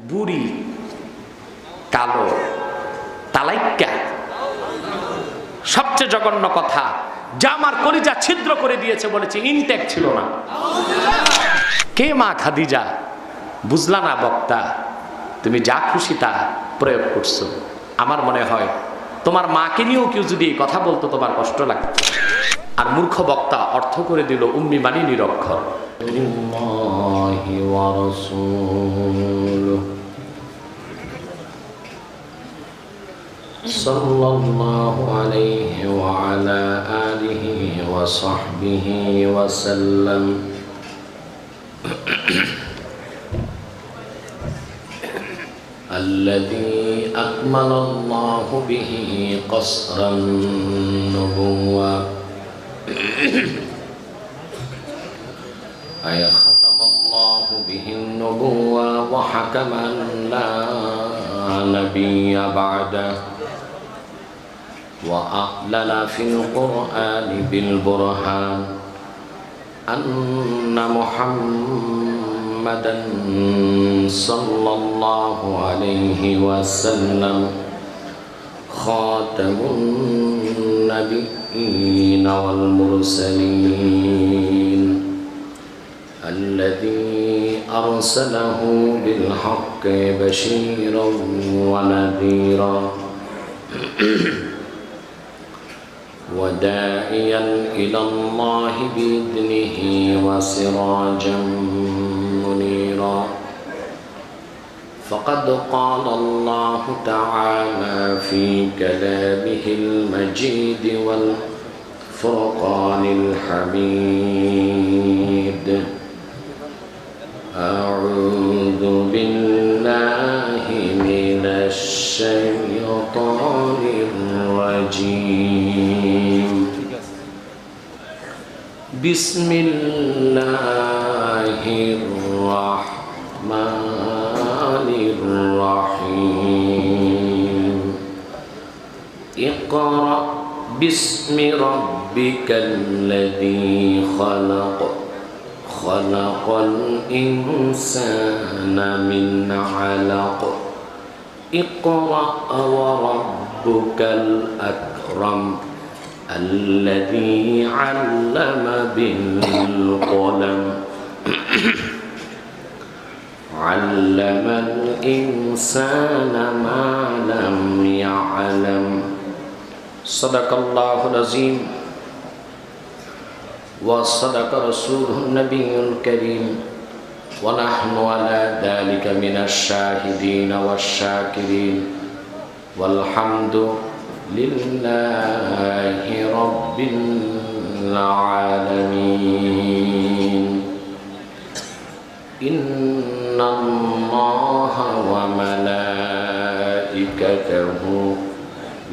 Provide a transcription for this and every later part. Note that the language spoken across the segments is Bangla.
বুড়ি কালো তালাইক্কা, সবচেয়ে জঘন্য কথা, যা আমার কলিজা ছিদ্র করে দিয়েছে, বলেছে ইনটেক ছিল না। কে মা খাদিজা? বুঝলা না বক্তা, তুমি যা খুশি তা প্রয়োগ করছো। আমার মনে হয় তোমার মাকে নিয়েও কেউ যদি এই কথা বলতো তোমার কষ্ট লাগতো। আর মূর্খ বক্তা অর্থ করে দিল উম্মি মানে নিরক্ষর। সাল্লাল্লাহু আলাইহি ওয়া আলা আলিহি ওয়া সাহবিহি ওয়া সাল্লাম। الذي أكمل الله به قصر النبوة أي ختم الله به النبوة وحكم لا نبي بعده وأعلن في القرآن بالبرهان أن محمدًا صلى الله عليه وسلم خاتم النبيين والمرسلين الذي أرسله بالحق بشيرا ونذيرا وداعيا إلى الله بإذنه وسراجا منيرا. فقد قال الله تعالى في كلامه المجيد والفرقان الحميد: أعوذ بالله من الشيطان الرجيم. بسم الله الرحمن الرحيم. اقرأ باسم ربك الذي خلق خلق الإنسان من علق. اقرأ وربك الأكرم الذي علم بالقلم علم الإنسان ما لم يعلم. صدق الله العظيم وصدق رسوله النبي الكريم ونحن على ذلك من الشاهدين والشاكرين والحمد لله رب العالمين. إن الله وملائكته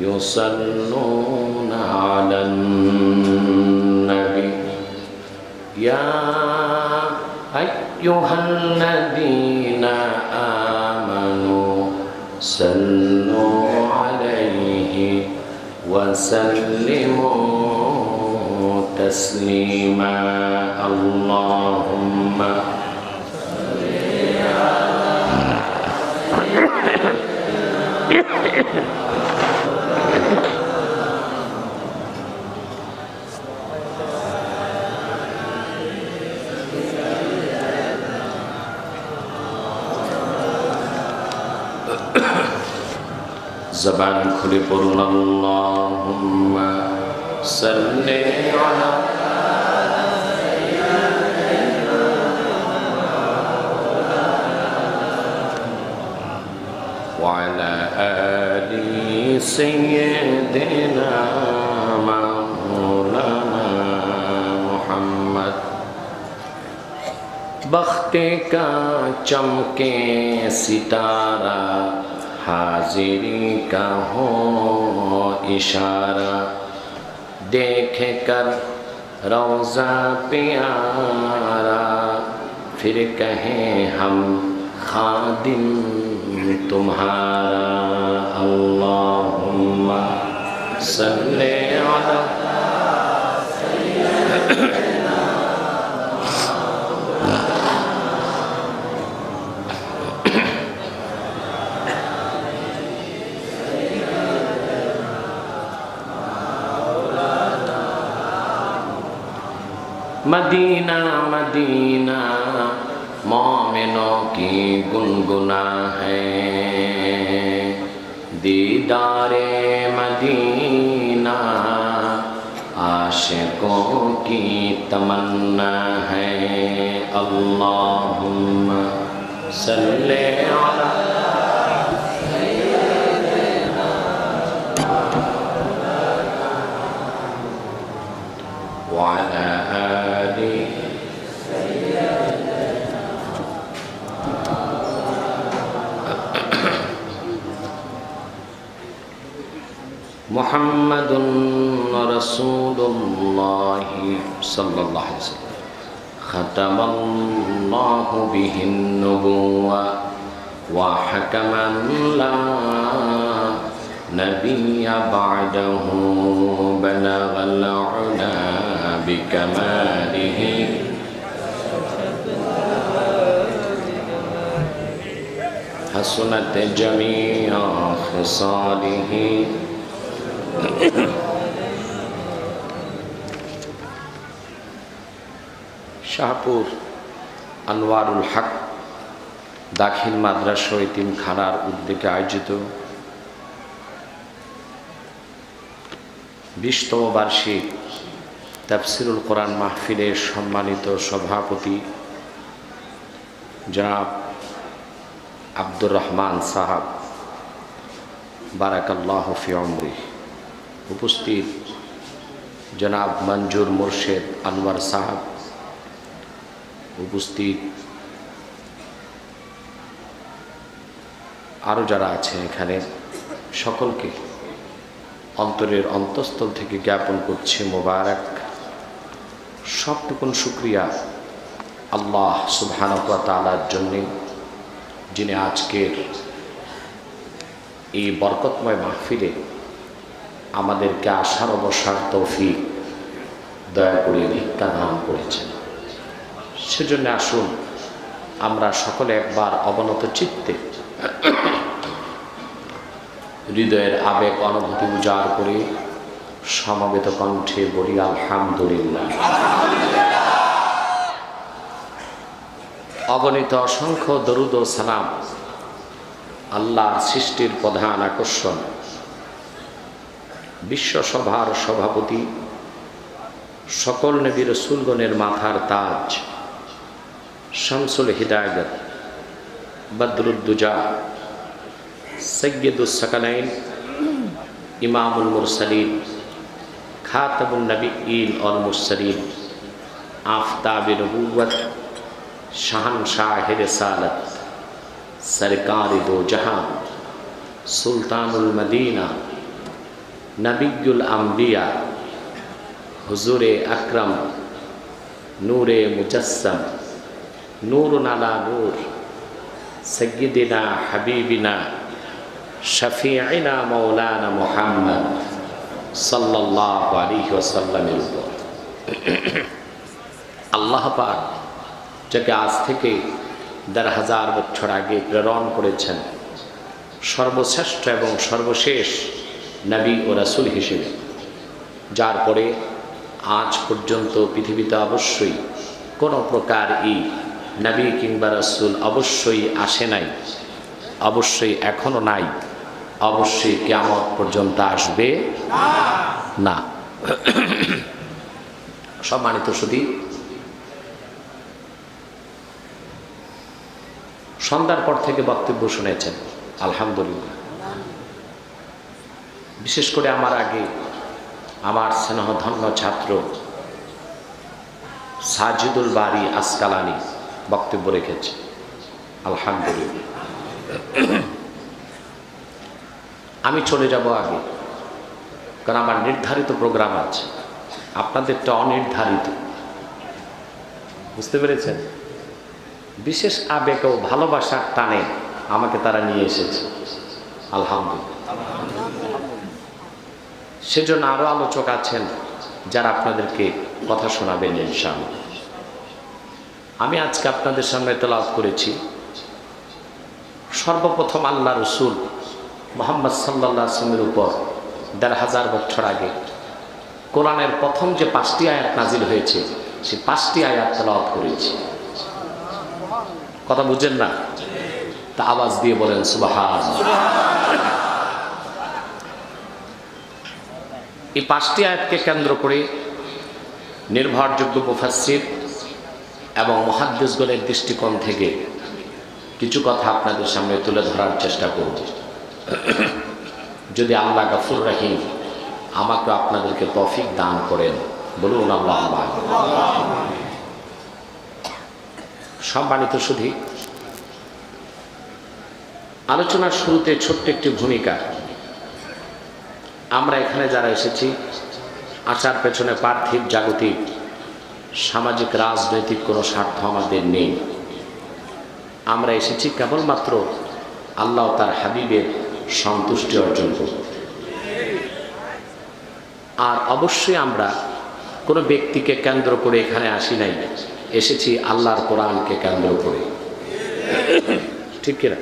يصلون على النبي يا أيها الذين آمنوا صلوا عليه وسلموا تسليما. اللهم زبان খুলে পড়ুন আল্লাহুম্মা সাল্লি আলা ওয়া আলা আলি সাইয়্যিদিনা মাওলানা মুহাম্মদ। बख्ते का चमके सितारा हाजिरी का हो इशारा देख कर रोज़ा प्यारा फिर कहें हम खादिम तुम्हारा। अल्लाहुम्मा सल्ले अला मदीना मदीना मोमिनों की गुनगुना है, दीदारे मदीना आशिकों की तमन्ना है। अल्लाहुम्मा सल्ले अला व अला आलि मुहम्मदुन रसूलुल्लाह सल्लल्लाहु अलैहि वसल्लम खतमल्लाहु बिहिन नुबुव्वा व हकमन ला नबिय्य बअदहु बलगल उला बिकमालिही हसनत जमीअ खिसालिही। শাহপুর আনোয়ারুল হক দাখিল মাদ্রাসা ও এতিমখানার উদ্যোগে আয়োজিত 20তম বার্ষিক তাফসিরুল কোরআন মাহফিলের সম্মানিত সভাপতি জনাব আব্দুর রহমান সাহাব বারাকাল্লাহু ফি উমরি, উপস্থিত জনাব মঞ্জুর মুর্শেদ আনোয়ার সাহাব, উপস্থিত আরও যারা আছেন এখানে, সকলকে অন্তরের অন্তঃস্থল থেকে জ্ঞাপন করছি মোবারক। সবটুকুন শুকরিয়া আল্লাহ সুবহানাহু ওয়া তাআলার জন্যে, যিনি আজকের এই বরকতময় মাহফিলে আমাদেরকে আসার ও বসার তৌফিক দয়া করে ভিক্ষা দান করেছেন। সেজন্য আসুন আমরা সকলে একবার অবনত চিত্তে হৃদয়ের আবেগ অনুভূতি উজাড় করে সমবেত কণ্ঠে বলি আলহামদুলিল্লাহ। অগণিত অসংখ্য দরুদ ও সালাম আল্লাহর সৃষ্টির প্রধান আকর্ষণ, বিশ্বসভার সভাপতি, সকল নবী রাসূলগণের মাথার তাজ, শামসুল হিদায়াত, বদরুদ্দুজা, সৈয়দুস সাকালাইন, ইমামুল মুরসালিন, খাতামুন নবিয়্যিন ওয়াল মুরসালিন, আফতাবে নবুওয়াত, শাহনশাহে রিসালাত, সরকারে দো জাহান, সুলতানুল মদিনা, নবিয়্যুল আম্বিয়া, হুজুরে আকরম, নূরে মুজাসসাম, নূরুন আলা নূর, সৈয়দিনা হাবিবিনা শফিঈনা মাওলানা মুহাম্মদ সাল্লাল্লাহু আলাইহি ওয়াসাল্লামের উপর আল্লাহ পাক যাকে আজ থেকে ১,৫০০ বছর আগে প্রেরণ করেছেন সর্বশ্রেষ্ঠ এবং সর্বশেষ নবী ও রাসূল হিসেবে, যার পরে আজ পর্যন্ত পৃথিবীতে অবশ্যই কোনো প্রকার এই নবী কিংবা রাসূল অবশ্যই আসে নাই, অবশ্যই এখনো নাই, অবশ্যই কিয়ামত পর্যন্ত আসবে না। সম্মানিত সুধী, সন্ধ্যার পর থেকে বক্তব্য শুনেছেন আলহামদুলিল্লাহ। বিশেষ করে আমার আগে আমার স্নেহধন্য ছাত্র সাজিদুল বারী আসকালানি বক্তব্য রেখেছে আলহামদুলিল্লাহ। আমি চলে যাব আগে, কারণ আমার নির্ধারিত প্রোগ্রাম আছে, আপনাদেরটা অনির্ধারিত, বুঝতে পেরেছেন? বিশেষ আবেগ ও ভালোবাসার টানে আমাকে তারা নিয়ে এসেছে আলহামদুলিল্লাহ। সেজন্য আরও আলোচক আছেন যারা আপনাদেরকে কথা শোনাবেন ইনশাআল্লাহ। আমি আজকে আপনাদের সামনে তেলাওয়াত করেছি সর্বপ্রথম আল্লাহ রসুল মুহাম্মদ সাল্লাল্লাহু আলাইহি ওয়াসাল্লামের উপর ১,৫০০ বছর আগে কোরআনের প্রথম যে ৫টি আয়াত নাজিল হয়েছে সে 5টি আয়াত তেলাওয়াত করেছি। কথা বুঝছেন না? তা আওয়াজ দিয়ে বলেন সুবহানাল্লাহ। এই 5টি আয়াতকে কেন্দ্র করে নির্ভরযোগ্য মুফাসসির এবং মুহাদ্দিসগণের দৃষ্টিকোণ থেকে কিছু কথা আপনাদের সামনে তুলে ধরার চেষ্টা করব। যদি আল্লাহ গফুর রহিম আমাকে আপনাদেরকে তৌফিক দান করেন, বলুন আল্লাহুম্মা আমিন। সম্মানিত সুধী, আলোচনার শুরুতে ছোট্ট একটি ভূমিকা। আমরা এখানে যারা এসেছি, আসার পেছনে পার্থিব জাগতিক সামাজিক রাজনৈতিক কোনো স্বার্থ আমাদের নেই। আমরা এসেছি কেবলমাত্র আল্লাহ তার হাবিবের সন্তুষ্টি অর্জন করতে। আর অবশ্যই আমরা কোনো ব্যক্তিকে কেন্দ্র করে এখানে আসি নাই, এসেছি আল্লাহর কোরআনকে কেন্দ্র করে। ঠিক কিনা?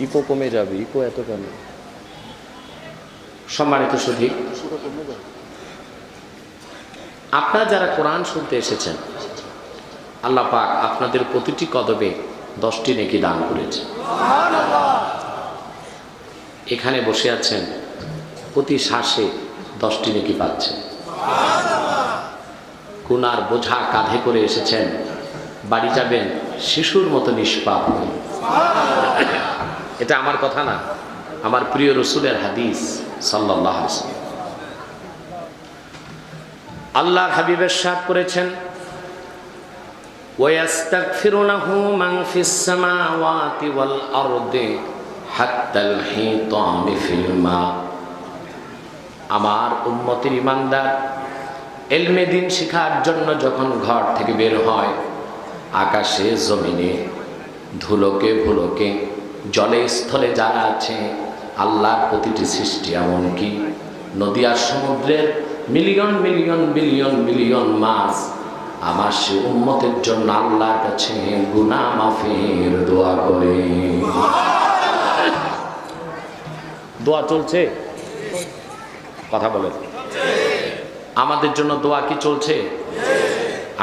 ইকো কমে যাবে, ইকো এত কেন? সম্মানিত সুধী, আপনারা যারা কোরআন শুনতে এসেছেন, আল্লাহ পাক আপনাদের প্রতিটি কদমে 10টি নেকি দান করেছে। এখানে বসে আছেন, প্রতি শ্বাসে 10টি নেকি পাচ্ছেন। গুনার বোঝা কাঁধে করে এসেছেন, বাড়ি যাবেন শিশুর মতো নিষ্পাপ হয়ে। এটা আমার কথা না, আমার প্রিয় রাসূলের হাদিস সাল্লাল্লাহু আলাইহি ওয়াসাল্লাম। আল্লাহর হাবিব ইরশাদ করেছেন, ওয়াস্তাগফিরু লাহু মান ফিস সামাওয়াতি ওয়াল আরদি হাত্তাল হিতামি ফিল মা। আমার উম্মতের ঈমানদার ইলমে দ্বীন শিখার জন্য যখন ঘর থেকে বের হয়, আকাশে জমিনে ধুলোকে ভুলোকে জলে স্থলে যারা আছে, আল্লাহর প্রতিটি সৃষ্টি, এমনকি নদী আর সমুদ্রের মিলিয়ন মিলিয়ন বিলিয়ন বিলিয়ন মাছ, আমার সে উম্মতের জন্য আল্লাহর কাছে গুনাহ মাফের দোয়া করে। দোয়া চলছে? কথা বলেন। আমাদের জন্য দোয়া কি চলছে?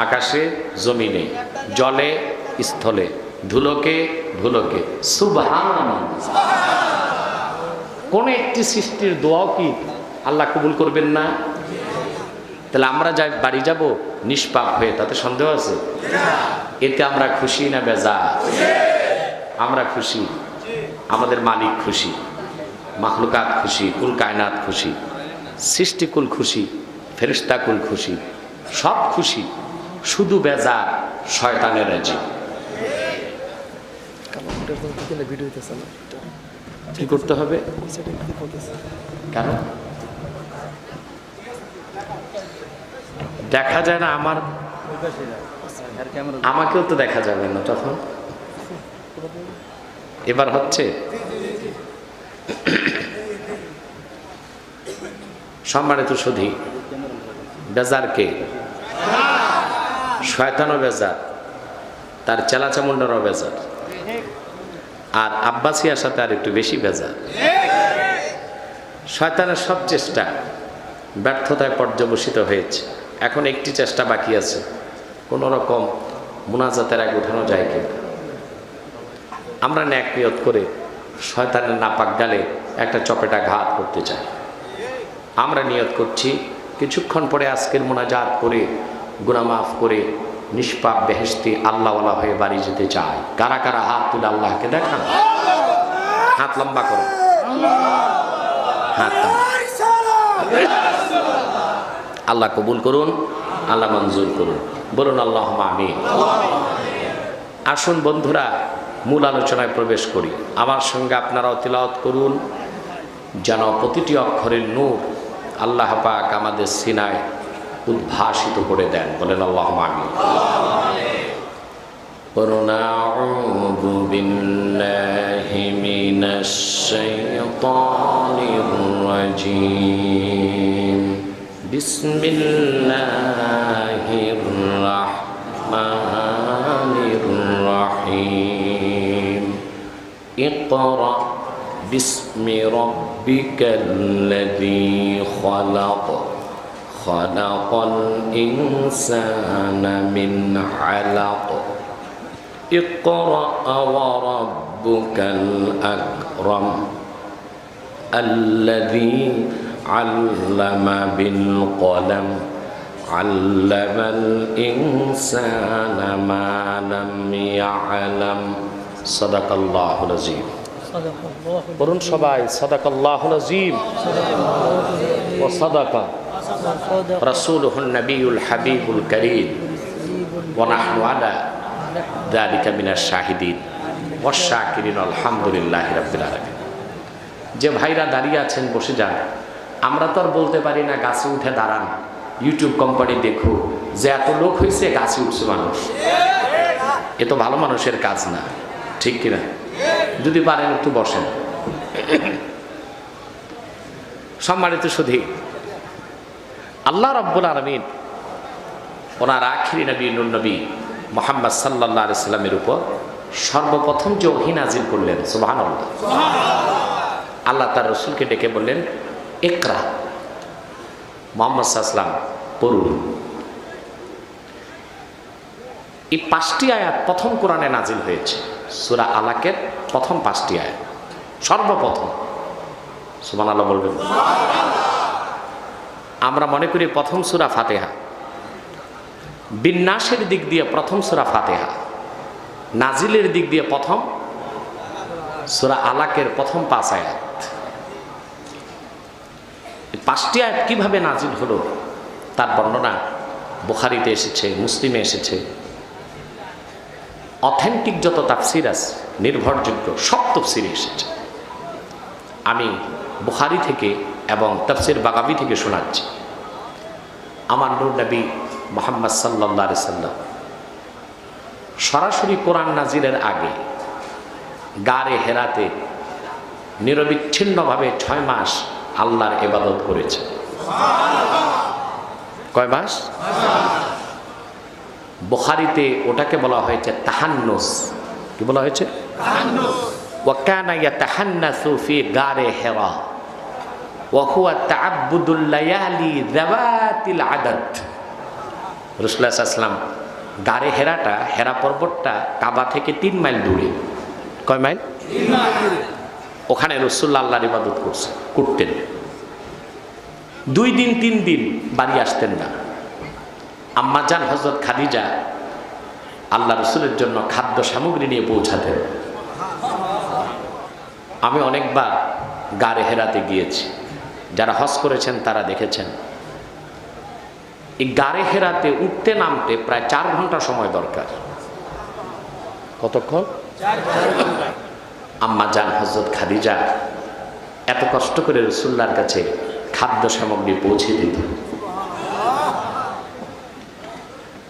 আকাশে জমিনে জলে স্থলে ধুলোকে ভুলোকে সুবহানাল্লাহ। কোন একটি সৃষ্টির দোয়াও কি আল্লাহ কবুল করবেন না? তাহলে আমরা যাই বাড়ি যাব নিষ্পাপ হয়ে, তাতে সন্দেহ আছে? এতে আমরা খুশি না বেজার? আমরা খুশি, আমাদের মালিক খুশি, মাখলুকাত খুশি, কুল কায়নাত খুশি, সৃষ্টিকুল খুশি, ফেরেশতাকুল খুশি, সব খুশি, শুধু বেজার শয়তানের রাজি। কি করতে হবে? কেন দেখা যায় না? আমাকেও তো দেখা যাবে না তখন। এবার হচ্ছে? সম্মানিত সুধী, বেজার কে? শয়তানও বেজার, তার চেলাচামুন্ডারও বেজার, আর আব্বাসিয়ার সাথে আর একটু বেশি বেজার। শয়তানের সব চেষ্টা ব্যর্থতায় পর্যবসিত হয়েছে। এখন একটি চেষ্টা বাকি আছে, কোন রকম মুনাজাতের আগে উঠানো যায় কিনা। আমরা ন্যাক নিয়ত করে শয়তানের নাপাক গালে একটা চপেটা ঘাত করতে চাই। আমরা নিয়ত করছি কিছুক্ষণ পরে আজকের মুনাজাত করে গুনাহ মাফ করে নিষ্পাপ বেহেশতি আল্লাহওয়ালা হয়ে বাড়ি যেতে চাই। কারা কারা হাত তুলে আল্লাহকে দেখান? হাত লম্বা করো, হাত। আল্লাহ কবুল করুন, আল্লাহ মঞ্জুর করুন, বলুন আল্লাহুম্মা আমিন। আসুন বন্ধুরা, মূল আলোচনায় প্রবেশ করি। আমার সঙ্গে আপনারাও তিলাওয়াত করুন, যেন প্রতিটি অক্ষরের নূর আল্লাহ পাক আমাদের সিনায় উদ্ভাসিত করে দেন। বলেন আল্লাহুম্মা আমিন। আউযু বিল্লাহি মিনাশ শাইতানির রাজীম। বিসমিল্লাহির রাহমানির রাহিম। ইকরা বিসমি রাব্বিকাল্লাযী খালাক খালাকাল ইনসানা মিন আলাক ইকরা ওয়া রাব্বুকাল আকরাম আল্লাযী আল্লামা বিল কলম আল্লামাল ইনসানা মা লাম ইয়ালাম সাদাকাল্লাহুল আযীম। বলুন সবাই সাদাকাল্লাহুল আযীম ওয়া সাদাকা রাসূলুহুন নবিয়ুল হাবিবুল কারীম ওয়া নাহনু আলা যালিকা মিনাশ শাহিদিন ওয়াশ শাকিরিন আলহামদুলিল্লাহি রাব্বিল আলামিন। যে ভাইরা দাঁড়িয়ে আছেন বসে যান। আমরা তো আর বলতে পারি না গাছে উঠে দাঁড়ান, ইউটিউব কোম্পানি দেখো যে এত লোক হয়েছে গাছে উঠছে মানুষ। এ তো ভালো মানুষের কাজ না, ঠিক কিনা? যদি পারেন একটু বসেন। সম্মানিত সুধী, আল্লাহ রাব্বুল আলামিন ওনার আখিরি নবী নূর নবী মুহাম্মদ সাল্লাল্লাহু আলাইহি সাল্লামের উপর সর্বপ্রথম যে ওহী নাজিল করলেন, সুবহানাল্লাহ। আল্লাহ তার রসুলকে ডেকে বললেন ইকরা, মুহাম্মদ সাল্লাল্লাহু আলাইহি সাল্লাম পড়ুন। এই 5টি আয়াত প্রথম কোরআনে নাজিল হয়েছে, সূরা আলাকের প্রথম 5টি আয়াত সর্বপ্রথম। সুবহানাল্লাহ বলবেন। আমরা মনে করি প্রথম সূরা ফাতিহা, বিন্যাসের দিক দিয়ে প্রথম সূরা ফাতিহা, নাজিলের দিক দিয়ে প্রথম সূরা আলাকের প্রথম 5 আয়াত। 5টি আয়াত কিভাবে নাজিল হলো তার বর্ণনা বুখারীতে এসেছে, মুসলিমে এসেছে। অথেন্টিক যত তাফসির আছে, নির্ভরযোগ্য সব তাফসিরে এসেছে। আমি বুখারী থেকে এবং তাফসির বাগাবী থেকে শোনাচ্ছি। আমার নূর নবী মুহাম্মদ সাল্লাল্লাহু আলাইহি সাল্লাম সরাসরি কোরআন নাজিলের আগে গারে হেরাতে নিরবিচ্ছিন্নভাবে 6 মাস আল্লাহর ইবাদত করেছে। কয় মাস? বুখারীতে ওটাকে বলা হয়েছে তাহান্নুস। কি বলা হয়েছে? তাহান্নুস। ওয়া কানা ইয়াতাহান্নাসু ফি গারে হেরা ওয়া হুয়া তাআব্বুদুল লায়ালি যাওয়াতিল আদাদ। রাসূলুল্লাহ সাল্লাল্লাহু আলাইহি ওয়াসাল্লাম গারে হেরাটা, হেরা পর্বতটা কাবা থেকে 3 মাইল দূরে। কয় মাইল? 3 মাইল। ওখানে রাসূলুল্লাহ আল্লাহর ইবাদত করতেন। 2 দিন 3 দিন বাড়ি আসতেন না। আম্মা জান হযরত খাদিজা আল্লাহ রাসূলের জন্য খাদ্য সামগ্রী নিয়ে পৌঁছাতেন। আমি অনেকবার গারে হেরাতে গিয়েছি, যারা হজ করেছেন তারা দেখেছেন। এই গারে হেরাতে উঠতে নামতে প্রায় 4 ঘন্টা সময় দরকার। কতক্ষণ? 4 ঘন্টা। আম্মা জান হযরত খাদিজা এত কষ্ট করে রাসূলুল্লাহর কাছে খাদ্য সামগ্রী পৌঁছে দিত।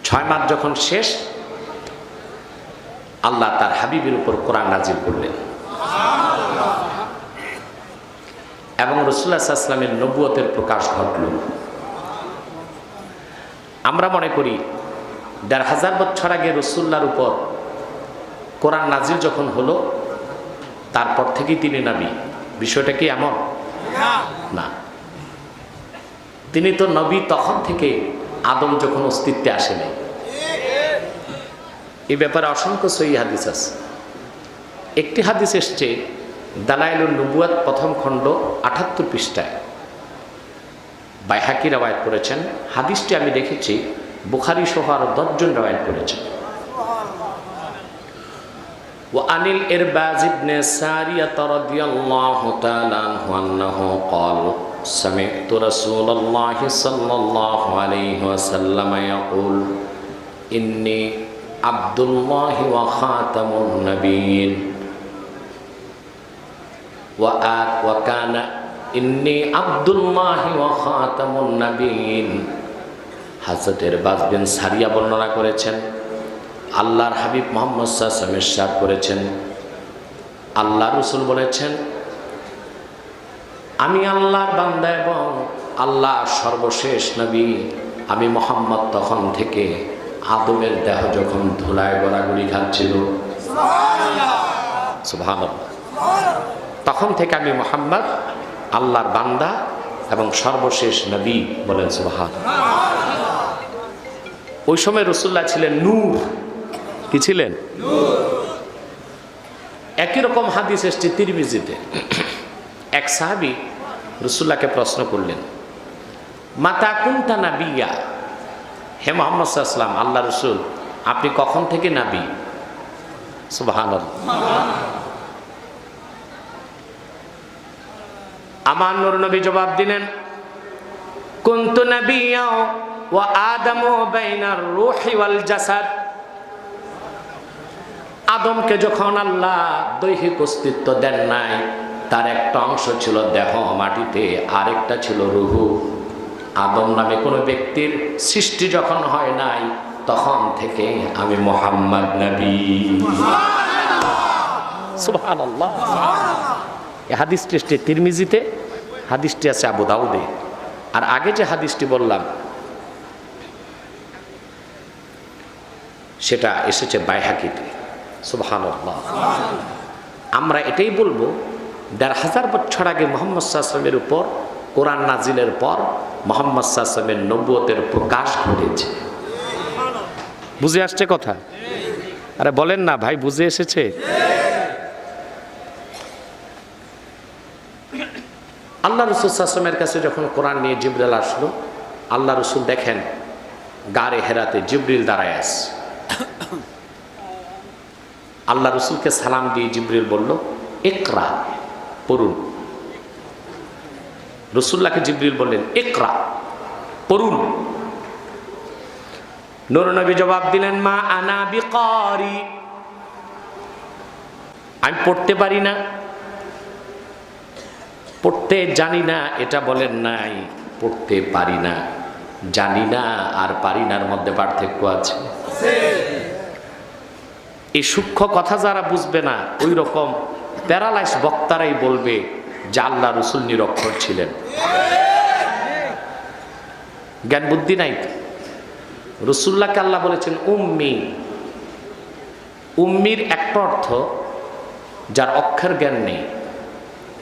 6 মাস যখন শেষ, আল্লাহ তার হাবিবের উপর কোরআন নাজিল করলেন এবং রাসূলুল্লাহ সাল্লাল্লাহু আলাইহি ওয়াসাল্লামের নবুয়তের প্রকাশ ঘটল। আমরা মনে করি 1500 বছর আগে রাসূলুল্লাহর উপর কোরআন নাজিল যখন হলো তারপর থেকেই তিনি নবী। বিষয়টা কি এমন? না, তিনি তো নবী তখন থেকে, আদম যখন অস্তিত্বে আসেনি। এই ব্যাপারে অসংখ্য সহিহ হাদিস আছে। একটি হাদিস এসছে দালাইলুন নবুয়াত প্রথম খণ্ড 78 পৃষ্ঠায়, বাইহাকি রওয়ায়াত করেছেন। হাদিসটি আমি দেখেছি বুখারী সহ আরো 10 জন রওয়ায়াত করেছেন। وعن الإرباز بن سارية رضي الله تعالى عنه أنه قال سمعت رسول الله صلى الله عليه وسلم يقول إني عبد الله وخاتم النبيين وكان إني عبد الله وخاتم النبيين। হযরত ইরবাজ বিন সারিয়া বর্ণনা করেছেন, আল্লাহর হাবিব মুহাম্মদ সাল্লাল্লাহু আলাইহি ওয়াসাল্লাম ইরশাদ করেছেন, আল্লাহ রাসূল বলেছেন, আমি আল্লাহর বান্দা এবং আল্লাহর সর্বশেষ নবী। আমি মুহাম্মদ তখন থেকে আদমের দেহ যখন ধুলায় গড়াগড়ি খাচ্ছিল, সুবহানাল্লাহ, তখন থেকে আমি মুহাম্মদ আল্লাহর বান্দা এবং সর্বশেষ নবী, বলেন সুবহানাল্লাহ। ওই সময় রাসূলুল্লাহ ছিলেন নূর। কি ছিলেন? একই রকম হাদিস এসেছে তিরমিজিতে। এক সাহাবী রাসূলুল্লাহকে প্রশ্ন করলেন, মাতা কুনতা নাবিয়্যা, হে মুহাম্মদ সাল্লাল্লাহু আলাইহি ওয়াসাল্লাম, আল্লাহ রাসূল আপনি কখন থেকে নবী? সুবহানাল্লাহ। আমার নূর নবী জবাব দিলেন, কুনতু নাবিয়্যা ওয়া আদামু বাইনার রূহি ওয়াল জাসাদ। আদমকে যখন আল্লাহ দৈহিক অস্তিত্ব দেন নাই, তার একটা অংশ ছিল দেহ মাটিতে, আরেকটা ছিল রুহু। আদম নামে কোনো ব্যক্তির সৃষ্টি যখন হয় নাই, তখন থেকে আমি মুহাম্মদ নবী। সুবহানাল্লাহ। এই হাদিসটি এসেছে তিরমিজিতে, হাদিসটি আছে আবু দাউদে। আর আগে যে হাদিসটি বললাম সেটা এসেছে বাইহাকিতে। সুবহানাল্লাহ। আমরা এটাই বলবো, ১৫০০ বছর আগে মুহাম্মদ সাল্লাল্লাহু আলাইহি ওয়াসাল্লামের উপর কোরআন নাজিলের পর মুহাম্মদ সাল্লাল্লাহু আলাইহি ওয়াসাল্লামের নবুয়তের প্রকাশ ঘটেছে। বুঝে আসছে কথা? আরে বলেন না ভাই, বুঝে এসেছে? আল্লাহ রাসূল সাল্লাল্লাহু আলাইহি ওয়াসাল্লামের কাছে যখন কোরআন নিয়ে জিবরিল আসলো, আল্লাহ রাসূল দেখেন গারে হেরাতে জিবরিল দাঁড়ায় আছে। আল্লাহ রাসূলকে সালাম দিয়ে জিবরিল বলল, ইকরা, পড়ুন। রাসূলুল্লাহকে জিবরিল বললেন, ইকরা, পড়ুন। নূর নবী জবাব দিলেন, মা আনা বিকারি, আমি পড়তে পারি না, পড়তে জানি না। এটা বলেন নাই, পড়তে পারি না। জানি না আর পারি নার মধ্যে পার্থক্য আছে। এই সূক্ষ্ম কথা যারা বুঝবে না, ওই রকম প্যারালাইজ বক্তারাই বলবে যে আল্লাহ রাসূল নিরক্ষর ছিলেন। জ্ঞান বুদ্ধি নাই তো। রাসূলুল্লাহকে আল্লাহ বলেছেন উম্মি। উম্মির একটা অর্থ যার অক্ষর জ্ঞান নেই,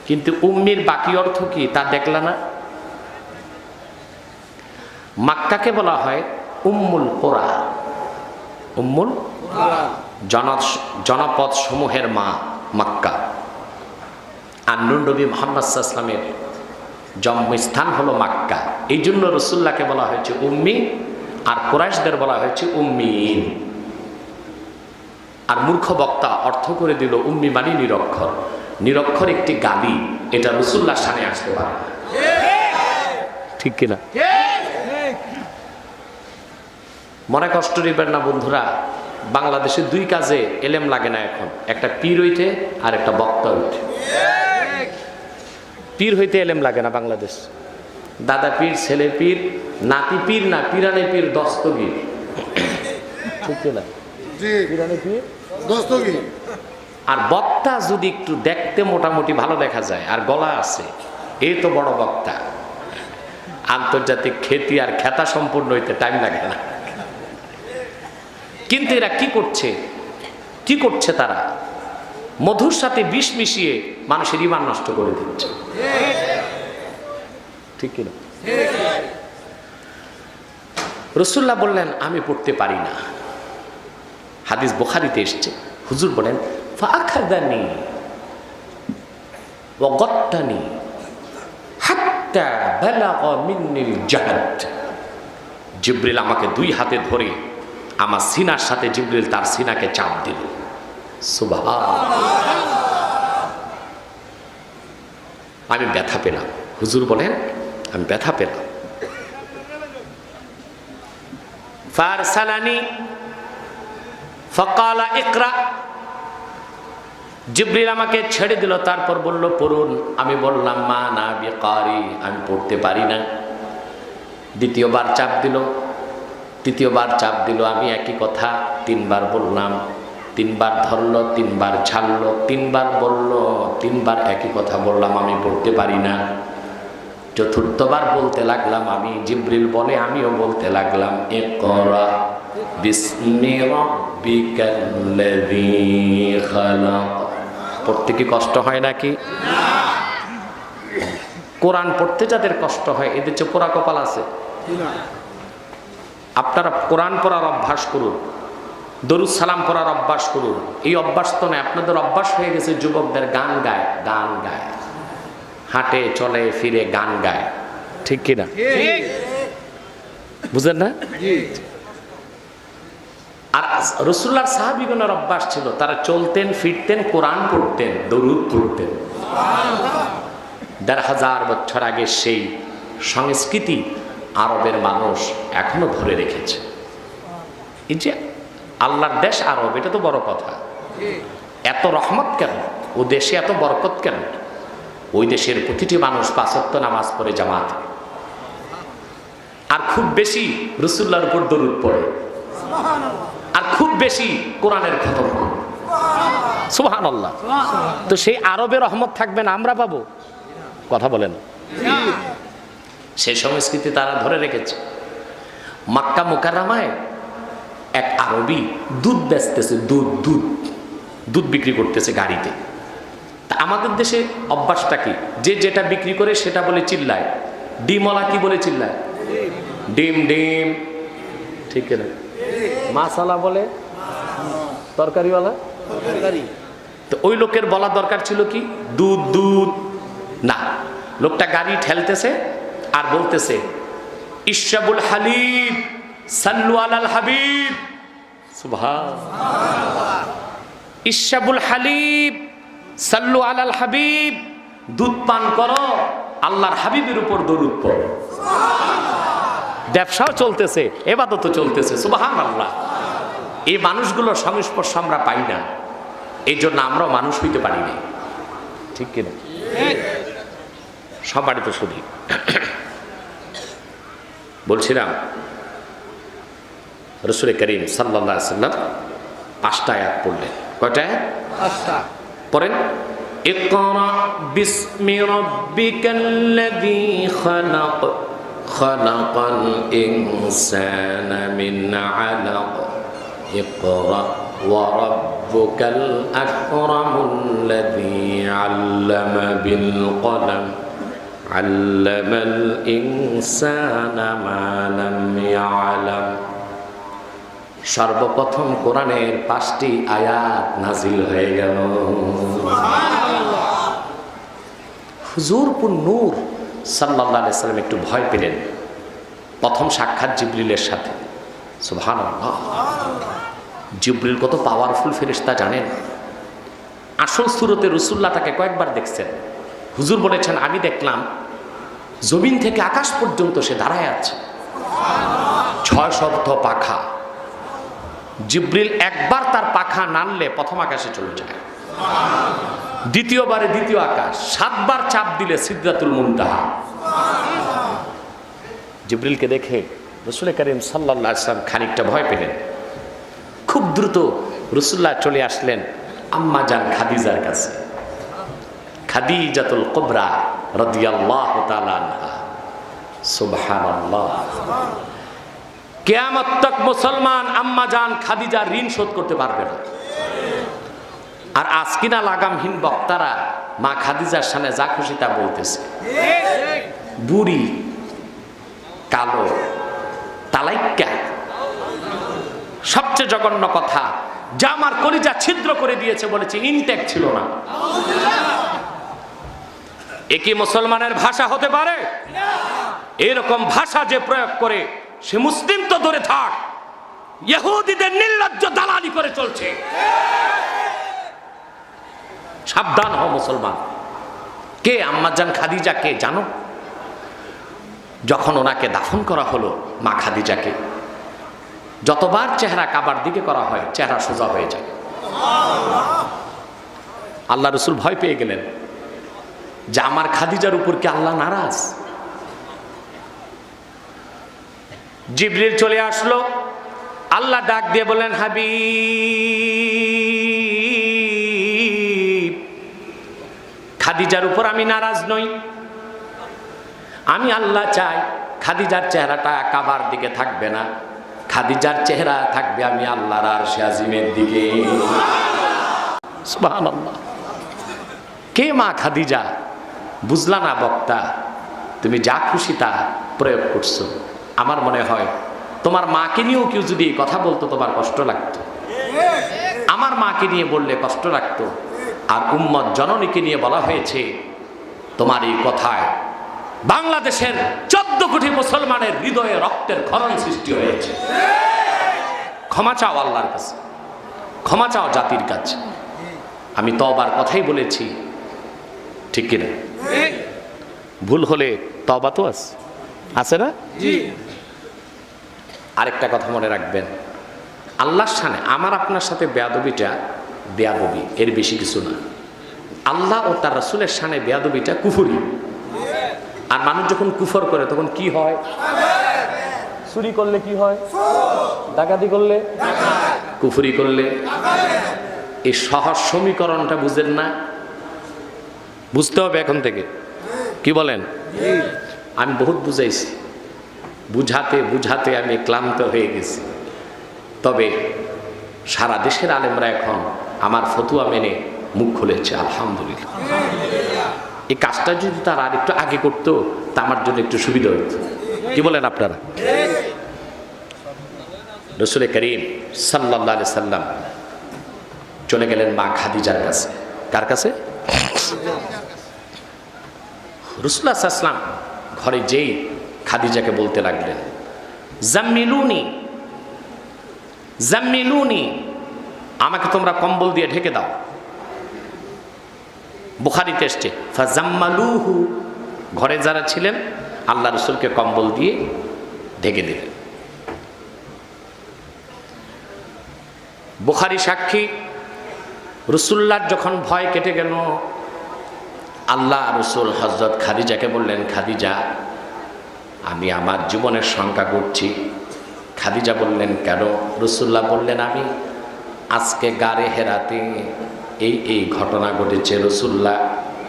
কিন্তু উম্মির বাকি অর্থ কি তা দেখলা না? মক্কাকে বলা হয় উম্মুল কুরা। উম্মুল জনপদ সমূহের মা মক্কা। আর নূর নবী মুহাম্মদ সাল্লাল্লাহু আলাইহি ওয়াসাল্লামের জন্মস্থান হলো মক্কা। এই জন্য রাসূলুল্লাহকে বলা হয়েছে উম্মি, আর কুরাইশদের বলা হয়েছে উম্মিন। আর মূর্খ বক্তা অর্থ করে দিল উম্মি মানে নিরক্ষর। নিরক্ষর একটি গালি, এটা রাসূলুল্লাহর শানে আসতে পারে না। ঠিক কিনা? মনে কষ্ট নেবেন না বন্ধুরা, বাংলাদেশে দুই কাজে এলেম লাগে না এখন, একটা পীর হইতে আর একটা বক্তা হইতে। পীর হইতে এলেম লাগে না বাংলাদেশ। দাদা পীর, ছেলে পীর, নাতি পীর না, পীরানে পীর দস্তগীর। ঠিক না? পীরানে পীর দস্তগীর। আর বক্তা যদি একটু দেখতে মোটামুটি ভালো দেখা যায় আর গলা আছে, এই তো বড় বক্তা। আন্তর্জাতিক খ্যাতি আর খ্যাতা সম্পূর্ণ হইতে টাইম লাগে না। কিন্তু এরা কি করছে? কি করছে তারা? মধুর সাথে বিষ মিশিয়ে মানুষের ঈমান নষ্ট করে দিচ্ছে। ঠিক কিনা? রাসূলুল্লাহ বললেন আমি পড়তে পারি না। হাদিস বুখারীতে এসেছে, হুজুর বলেন ফাআখাযানি ওয়া গাত্তানি হাত্তা বালাগা মিন্নিল জাহদ। জিবরিল আমাকে দুই হাতে ধরে আমার সিনার সাথে জিবরিল তার সিনাকে চাপ দিল। সুবহানাল্লাহ। আমি ব্যথা পেলাম। হুজুর বলেন আমি ব্যথা পেলাম। ফারসালানি ফাকালা ইকরা। জিবরিল আমাকে ছেড়ে দিল, তারপর বলল পড়ুন। আমি বললাম মা না বিকারি, আমি পড়তে পারি না। দ্বিতীয়বার চাপ দিল, তৃতীয়বার চাপ দিল, আমি একই কথা তিনবার বললাম। তিনবার ধরলো, তিনবার ছাড়লো, তিনবার বলল, তিনবার একই কথা বললাম, আমি পড়তে পারি না। চতুর্থবার বলতে লাগলাম আমি। জিবরিল বলে আমিও বলতে লাগলাম ইকরা বিসমি রাব্বিকাল্লাযী খালাক। পড়তে কি কষ্ট হয় নাকি? কোরআন পড়তে যাদের কষ্ট হয় এদের চেয়ে পোড়া কপাল আছে? আপনারা কোরআন পড়ার অভ্যাস করুন, দরুদ সালাম পড়ার অভ্যাস করুন। এই অভ্যাস তো নয়, আপনাদের অভ্যাস হয়ে গেছে যুবকদের গান গায়, গান গায়, হাঁটে চলে ফিরে গান গায়, ঠিক কিনা? বুঝেন না? আর রাসূলুল্লাহর সাহাবীগণের অভ্যাস ছিল, তারা চলতেন ফিরতেন কোরআন পড়তেন, দরুদ পড়তেন। ১,৫০০ বছর আগে সেই সংস্কৃতি আরবের মানুষ এখনো ধরে রেখেছে। এই যে আল্লাহর দেশ আরব, এটা তো বড় কথা। এত রহমত কেন ও দেশে, এত বরকত কেন? ওই দেশের প্রতিটি মানুষ ৫ ওয়াক্ত নামাজ পড়ে জামাতে, আর খুব বেশি রাসূলুল্লাহর উপর দরুদ পড়ে, আর খুব বেশি কোরআনের খতম করে। সুবহানাল্লাহ। তো সেই আরবের রহমত থাকবে না, আমরা পাবো? কথা বলেন। সেই সংস্কৃতি তারা ধরে রেখেছে। মক্কা মুকাররমায় এক আরবি দুধ বেচতেছে, দুধ বিক্রি করতেছে গাড়িতে। তা আমাদের দেশে অভ্যাসটা কি, যে যেটা বিক্রি করে সেটা বলে চিল্লায়। ডিমওয়ালা কি বলে চিল্লায়? ডিম ডিম, ঠিক না? মাছওয়ালা বলে তরকারিওয়ালা তরকারি। তো ওই লোকের বলা দরকার ছিল কি দুধ দুধ, না, লোকটা গাড়ি ঠেলতেছে আর বলতেছে ইশরাবুল হালিব সাল্লু আলাল হাবিব। সুবহানাল্লাহ। ইশরাবুল হালিব সাল্লু আলাল হাবিব, দুধ পান করো, আল্লাহর হাবিবের উপর দরুদ পড়ো। ব্যবসাও চলতেছে, ইবাদতও চলতেছে। সুবহানাল্লাহ। এই মানুষগুলোর সংস্পর্শ আমরা পাই না, এই জন্য আমরাও মানুষ হইতে পারি না, ঠিক কিনা? সবারই তো শুধু বলছিলাম, রাসূল করিম সাল্লাল্লাহু আলাইহি ওয়াসাল্লাম ৫টা আয়াত পড়লেন। কয়টা? ৫টা। পড়েন। ইকরা বিসমি রাব্বিকাল্লাযী খালাক খালাকাল ইনসানা মিন আলাক ইকরা ওয়া রাব্বুকাল আকরামুল্লাযী আল্লামা বিল কলম আল্লামাল ইনসানা মা লাম ইয়ালাম। সর্বপ্রথম কোরআনের 5টি আয়াত নাজিল হয়ে গেল। হুজুর পুন নূর সাল্লাল্লাহু আলাইহি সাল্লাম একটু ভয় পেলেন প্রথম সাক্ষাৎ জিবরিলের সাথে। সুবহানাল্লাহ। জিবরিল কত পাওয়ারফুল ফেরেশতা জানেন? আসল সুরতে রাসূলুল্লাহ তাকে কয়েকবার দেখছেন। হুজুর বলেছেন, আমি দেখলাম জমিন থেকে আকাশ পর্যন্ত সে দাঁড়ায় আছে, 600 পাখা। জিবরিল একবার তার পাখা নাড়লে প্রথম আকাশে চলে যায়, দ্বিতীয়বারে দ্বিতীয় আকাশ, 7বার চাপ দিলে সিদরাতুল মুনতাহা। জিবরিলকে দেখে রাসূল করিম সাল্লাল্লাহু আলাইহি ওয়াসাল্লাম খানিকটা ভয় পেলেন। খুব দ্রুত রাসূলুল্লাহ চলে আসলেন আম্মা জান খাদিজার কাছে, খাদিজাতুল কুবরা রাদিয়াল্লাহু তাআলা আনহা। সুবহানাল্লাহ। কিয়ামত তক মুসলমান আম্মা জান খাদিজার ঋণ শোধ করতে পারবে না। আর আজকিনা লাগামহীন বক্তারা মা খাদিজার সামনে যা খুশি তা বলতেছে। বুড়ি, কালো, তালাইক্কা। সবচেয়ে জঘন্য কথা, যা আমার কলিজা ছিদ্র করে দিয়েছে, বলেছে ইনটেক ছিল না। এ কি মুসলমানের ভাষা হতে পারে? এরকম ভাষা যে প্রয়োগ করে সে মুসলিম তো দূরে থাক, ইহুদিদের নির্লজ্জ দালালি করে চলছে। সাবধান হও মুসলমান। কে আম্মাজান খাদিজা কে জানো? যখন ওনাকে দাফন করা হলো মা খাদিজাকে, যতবার চেহারা কাবার দিকে করা হয় চেহারা সোজা হয়ে যায়। আল্লাহ রাসূল ভয় পেয়ে গেলেন যে আমার খাদিজার উপর কি আল্লাহ নারাজ? জিবরিল চলে আসলো, আল্লাহ ডাক দিয়ে বলেন, হাবিব, খাদিজার উপর আমি নারাজ নই। আমি আল্লাহ চাই খাদিজার চেহারাটা কাবার দিকে থাকবে না, খাদিজার চেহারা থাকবে আমি আল্লাহর আরশে আজিমের দিকে। সুবহানাল্লাহ। কে মা খাদিজা? বুঝলা না বক্তা? তুমি যা খুশি তা প্রয়োগ করছো। আমার মনে হয় তোমার মাকে নিয়েও কেউ যদি এই কথা বলতো তোমার কষ্ট লাগতো। আমার মাকে নিয়ে বললে কষ্ট লাগতো। আর উম্মত জননীকে নিয়ে বলা হয়েছে, তোমার এই কথায় বাংলাদেশের 14 কোটি মুসলমানের হৃদয়ে রক্তের ক্ষরণ সৃষ্টি হয়েছে। ক্ষমা চাও আল্লাহর কাছে, ক্ষমা চাও জাতির কাছে। আমি তওবার কথাই বলেছি, ঠিক কিনা? ভুল হলে তওবা তো আছে না? আরেকটা কথা মনে রাখবেন, আল্লাহর সামনে আমার আপনার সাথে বেয়াদবিটা বেয়াদবি, এর বেশি কিছু না। আল্লাহ ও তার রাসূলের সামনে বেয়াদবিটা কুফরি। আর মানুষ যখন কুফর করে তখন কি হয়? চুরি করলে কি হয়? ডাকাতি করলে, কুফরি করলে। এই সহজ সমীকরণটা বুঝেন না? বুঝতে হবে এখন থেকে। কি বলেন? আমি বহুত বুঝাইছি, বুঝাতে বুঝাতে আমি ক্লান্ত হয়ে গেছি। তবে সারা দেশের আলেমরা এখন আমার ফতুয়া মেনে মুখ খুলেছে, আলহামদুলিল্লাহ। এই কাজটা যদি তারা আর একটু আগে করতো তা আমার জন্য একটু সুবিধা হতো। কি বলেন আপনারা? রাসূল করিম সাল্লাল্লাহু আলাইহি সাল্লাম চলে গেলেন মা খাদিজার কাছে। কার কাছে? রাসূলুল্লাহ সাল্লাল্লাহু আলাইহি সাল্লাম ঘরে যেই খাদিজাকে বলতে লাগলেন, জাম্মিলুনি জাম্মিলুনি, আমাকে তোমরা কম্বল দিয়ে ঢেকে দাও। বুখারীতে এসছে ফাজাম্মালুহু, ঘরে যারা ছিলেন আল্লাহ রাসূলকে কম্বল দিয়ে ঢেকে দিলেন। বুখারী সাক্ষী, রাসূলুল্লাহর যখন ভয় কেটে গেল, আল্লাহ রাসূল হযরত খাদিজাকে বললেন, খাদিজা আমি আমার জীবনের শঙ্কা করছি। খাদিজা বললেন, কেন? রাসূলুল্লাহ বললেন, আমি আজকে গারে হেরাতে এই ঘটনা ঘটেছে। রাসূলুল্লাহ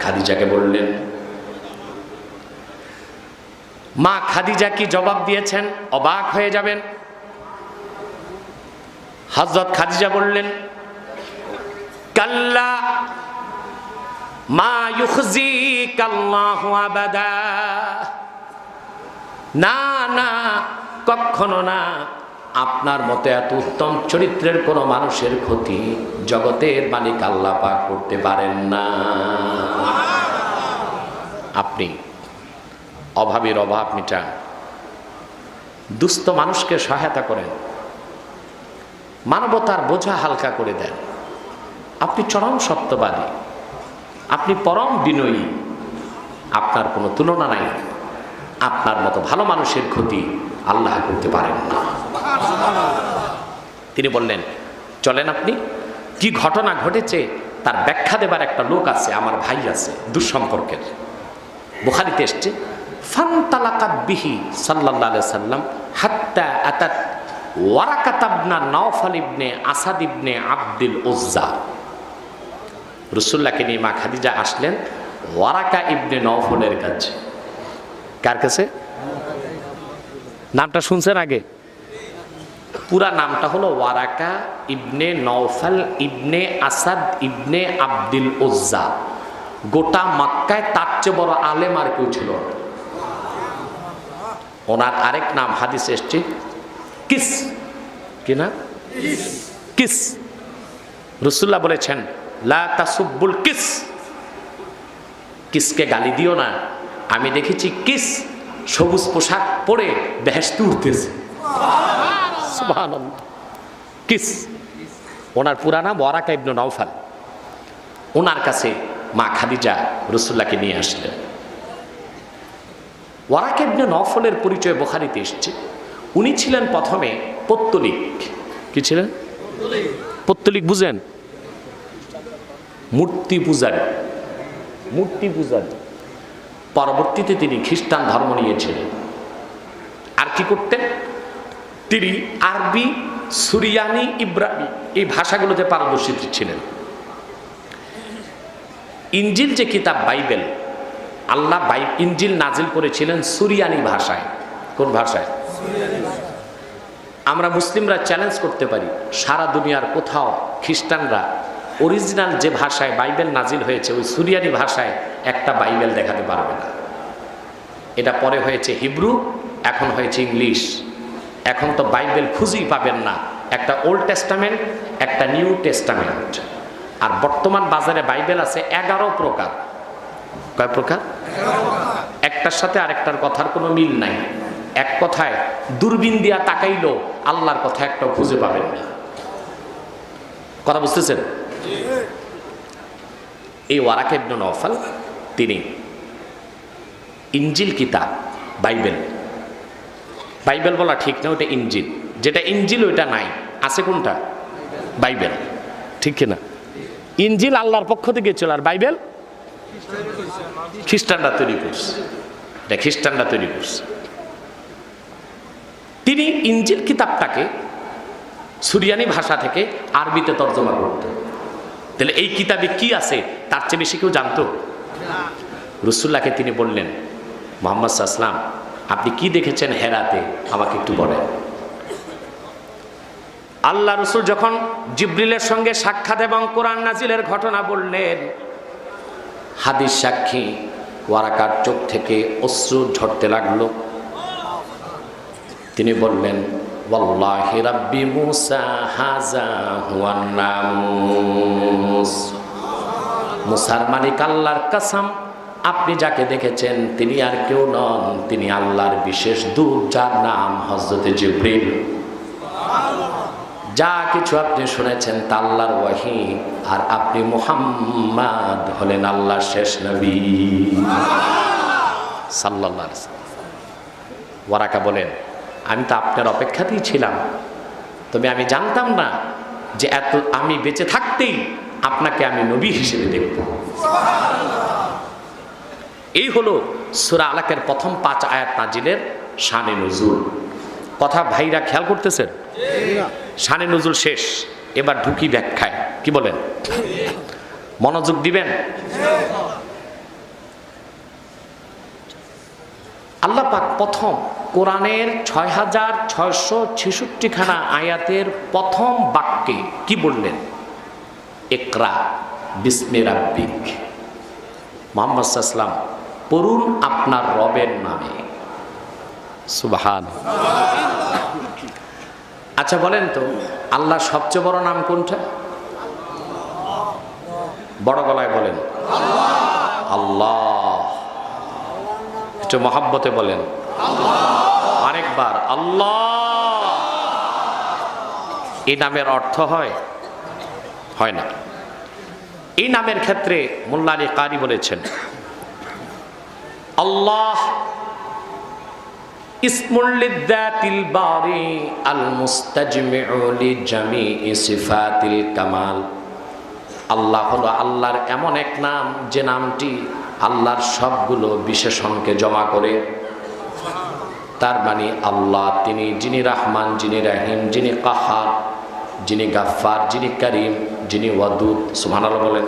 খাদিজাকে বললেন। মা খাদিজা কি জবাব দিয়েছেন অবাক হয়ে যাবেন। হযরত খাদিজা বললেন, কাল্লা মা ইউখজিকাল্লাহু আবাদা, না না, কখনো না। আপনার মতো এত উত্তম চরিত্রের কোনো মানুষের ক্ষতি জগতের মালিক আল্লাহ পাক করতে পারেন না। আপনি অভাবীর অভাব মিটান, দুস্থ মানুষকে সহায়তা করেন, মানবতার বোঝা হালকা করে দেন। আপনি চরম সত্যবাদী, আপনি পরম বিনয়ী, আপনার কোনো তুলনা নাই। আপনার মতো ভালো মানুষের ক্ষতি আল্লাহ করতে পারেন না। তিনি বললেন, চলেন আপনি, কি ঘটনা ঘটেছে তার ব্যাখ্যা দেবার একটা লোক আছে, আমার ভাই আছে দুঃসম্পর্কের। বুখারীতে এসছে ফান্তালাকাত বিহি সাল্লাল্লাহু আলাইহি সাল্লাম হাত্তা আতাত ওয়ারাকাত ইবনে নাওফাল ইবনে আসাদ ইবনে আব্দুল উজ্জা। রাসূলুল্লাহকে নিয়ে মা খাদিজা আসলেন ওয়ারাকা ইবনে নওফলের কাছে। কার কাছে? নামটা শুনছেন আগে? পুরা নামটা হলো ওয়ারাকা ইবনে নওফাল ইবনে আসাদ ইবনে আব্দুল উজ্জা। গোটা মক্কায় তার চেয়ে বড় আলেম আর কেউ ছিল না। ওনার আরেক নাম হাদিসে এসছে কিস। কি না? কিস। রাসূলুল্লাহ বলেছেন, লা তাসুব্বুল কিস, কিসকে গালি দিও না। আমি দেখেছি কিস সবুজ পোশাক পরে বেহেশতে উঠতেছে। সুবহানাল্লাহ। কিস, ওনার পুরা নাম ওয়ারাকা ইবনে নওফাল। ওনার কাছে মা খাদিজা রাসূলুল্লাহকে নিয়ে আসলেন। ওয়ারাকা ইবনে নওফলের পরিচয় বুখারীতে এসেছে। উনি ছিলেন প্রথমে পত্তলিক। কি ছিলেন? পত্তলিক বুঝেন? মূর্তি পূজারী। মূর্তি পূজারী। পরবর্তীতে তিনি খ্রিস্টান ধর্ম নিয়েছিলেন। আর কি করতেন? তিনি আরবি, সুরিয়ানি, ইব্রানি এই ভাষাগুলোতে পারদর্শী ছিলেন। ইনজিল যে কিতাব বাইবেল, আল্লাহ ইনজিল নাজিল করেছিলেন সুরিয়ানি ভাষায়। কোন ভাষায়? আমরা মুসলিমরা চ্যালেঞ্জ করতে পারি, সারা দুনিয়ার কোথাও খ্রিস্টানরা অরিজিনাল যে ভাষায় বাইবেল নাজিল হয়েছে ওই সুরিয়ানি ভাষায় একটা বাইবেল দেখাতে পারবে না। এটা পরে হয়েছে হিব্রু, এখন হয়েছে ইংলিশ। এখন তো বাইবেল খুঁজেই পাবেন না, একটা ওল্ড টেস্টামেন্ট, একটা নিউ টেস্টামেন্ট। আর বর্তমান বাজারে বাইবেল আছে 11 প্রকার। কয় প্রকার? একটার সাথে আরেকটার কথার কোনো মিল নাই। এক কথায় দূরবীন দিয়া তাকাইলেও আল্লাহর কথা একটাও খুঁজে পাবেন না। কথা বুঝতেছেন? এই ওয়ারাকা ইবনে নওফাল তিনি ইনজিল কিতাব, বাইবেল, বাইবেল বলা ঠিক না, ওটা ইনজিল। যেটা ইনজিল ওইটা নাই, আছে কোনটা? বাইবেল, ঠিক কিনা? ইনজিল আল্লাহর পক্ষ থেকে ছিল, আর বাইবেল খ্রিস্টানরা তৈরি করছে। এটা খ্রিস্টানরা তৈরি করছে। তিনি ইনজিল কিতাবটাকে সুরিয়ানি ভাষা থেকে আরবিতে তর্জমা করতেন। তাহলে এই কিতাবে কি আছে তার চেয়ে বেশি কেউ জানতো? রাসূলুল্লাহকে তিনি বললেন, মুহাম্মদ সাল্লাল্লাহু আলাইহি ওয়াসাল্লাম, আপনি কি দেখেছেন হেরাতে, আমাকে একটু বলেন। আল্লাহ রাসূল যখন জিবরিলের সঙ্গে সাক্ষাৎ এবং কোরআন নাজিলের ঘটনা বললেন, হাদিস সাক্ষী ওয়ারাকার চোখ থেকে অশ্রু ঝরতে লাগলো। তিনি বললেন, ওয়াল্লাহি রাব্বি মুসা হাযা হুয়ান নামুস। মুসার মালিক আল্লাহর কসম, আপনি যাকে দেখেছেন তিনি আর কেউ নন, তিনি আল্লাহর বিশেষ দূত, যার নাম হযরতে জিবরিল। যা কিছু আপনি শুনেছেন তা আল্লাহর ওয়াহী, আর আপনি মুহাম্মদ হলেন আল্লাহর শেষ নবী সাল্লাল্লাহু আলাইহি ওয়াসাল্লাম। ওয়ারাকা বলেন, আমি তো আপনার অপেক্ষাতেই ছিলাম, তবে আমি জানতাম না যে এত আমি বেঁচে থাকতেই আপনাকে আমি নবী হিসেবে দেখব। এই হলো সূরা আলাকের প্রথম 5 আয়াত নাজিলের শানে নুজুল। কথা ভাইরা খেয়াল করতেছেন? শানে নুজুল শেষ, এবার ঢুকি ব্যাখ্যায়। কি বলেন? মনোযোগ দিবেন। আল্লাহ পাক প্রথম কোরআনের 6666 খানা আয়াতের প্রথম বাক্যে কি বললেন? ইকরা বিসমি রাব্বিক। মুহাম্মদ সাল্লাল্লাহু আলাইহি ওয়াসাল্লাম, পড়ুন আপনার রবের নামে। সুবহান। আচ্ছা বলেন তো, আল্লাহর সবচেয়ে বড় নাম কোনটা? বড় গলায় বলেন, আল্লাহ। একটু মহাব্বতে বলেন, আরেকবার, আল্লাহ। এই নামের অর্থ হয়? হয় না। এই নামের ক্ষেত্রে মোল্লা আলী কারি বলেছেন, আল্লাহ ইসমুল লিযাতিল বারি আল মুস্তাজমিউ লিজামিই সিফাতিল কামাল। আল্লাহ হলো আল্লাহর এমন এক নাম যে নামটি আল্লাহর সবগুলো বিশেষণকে জমা করে। তার মানে আল্লাহ তিনি যিনি রহমান, যিনি রহিম, যিনি কাহার, যিনি গাফফার, যিনি করিম, যিনি ওয়াদুদ। সুবহানাল্লাহ বলেন।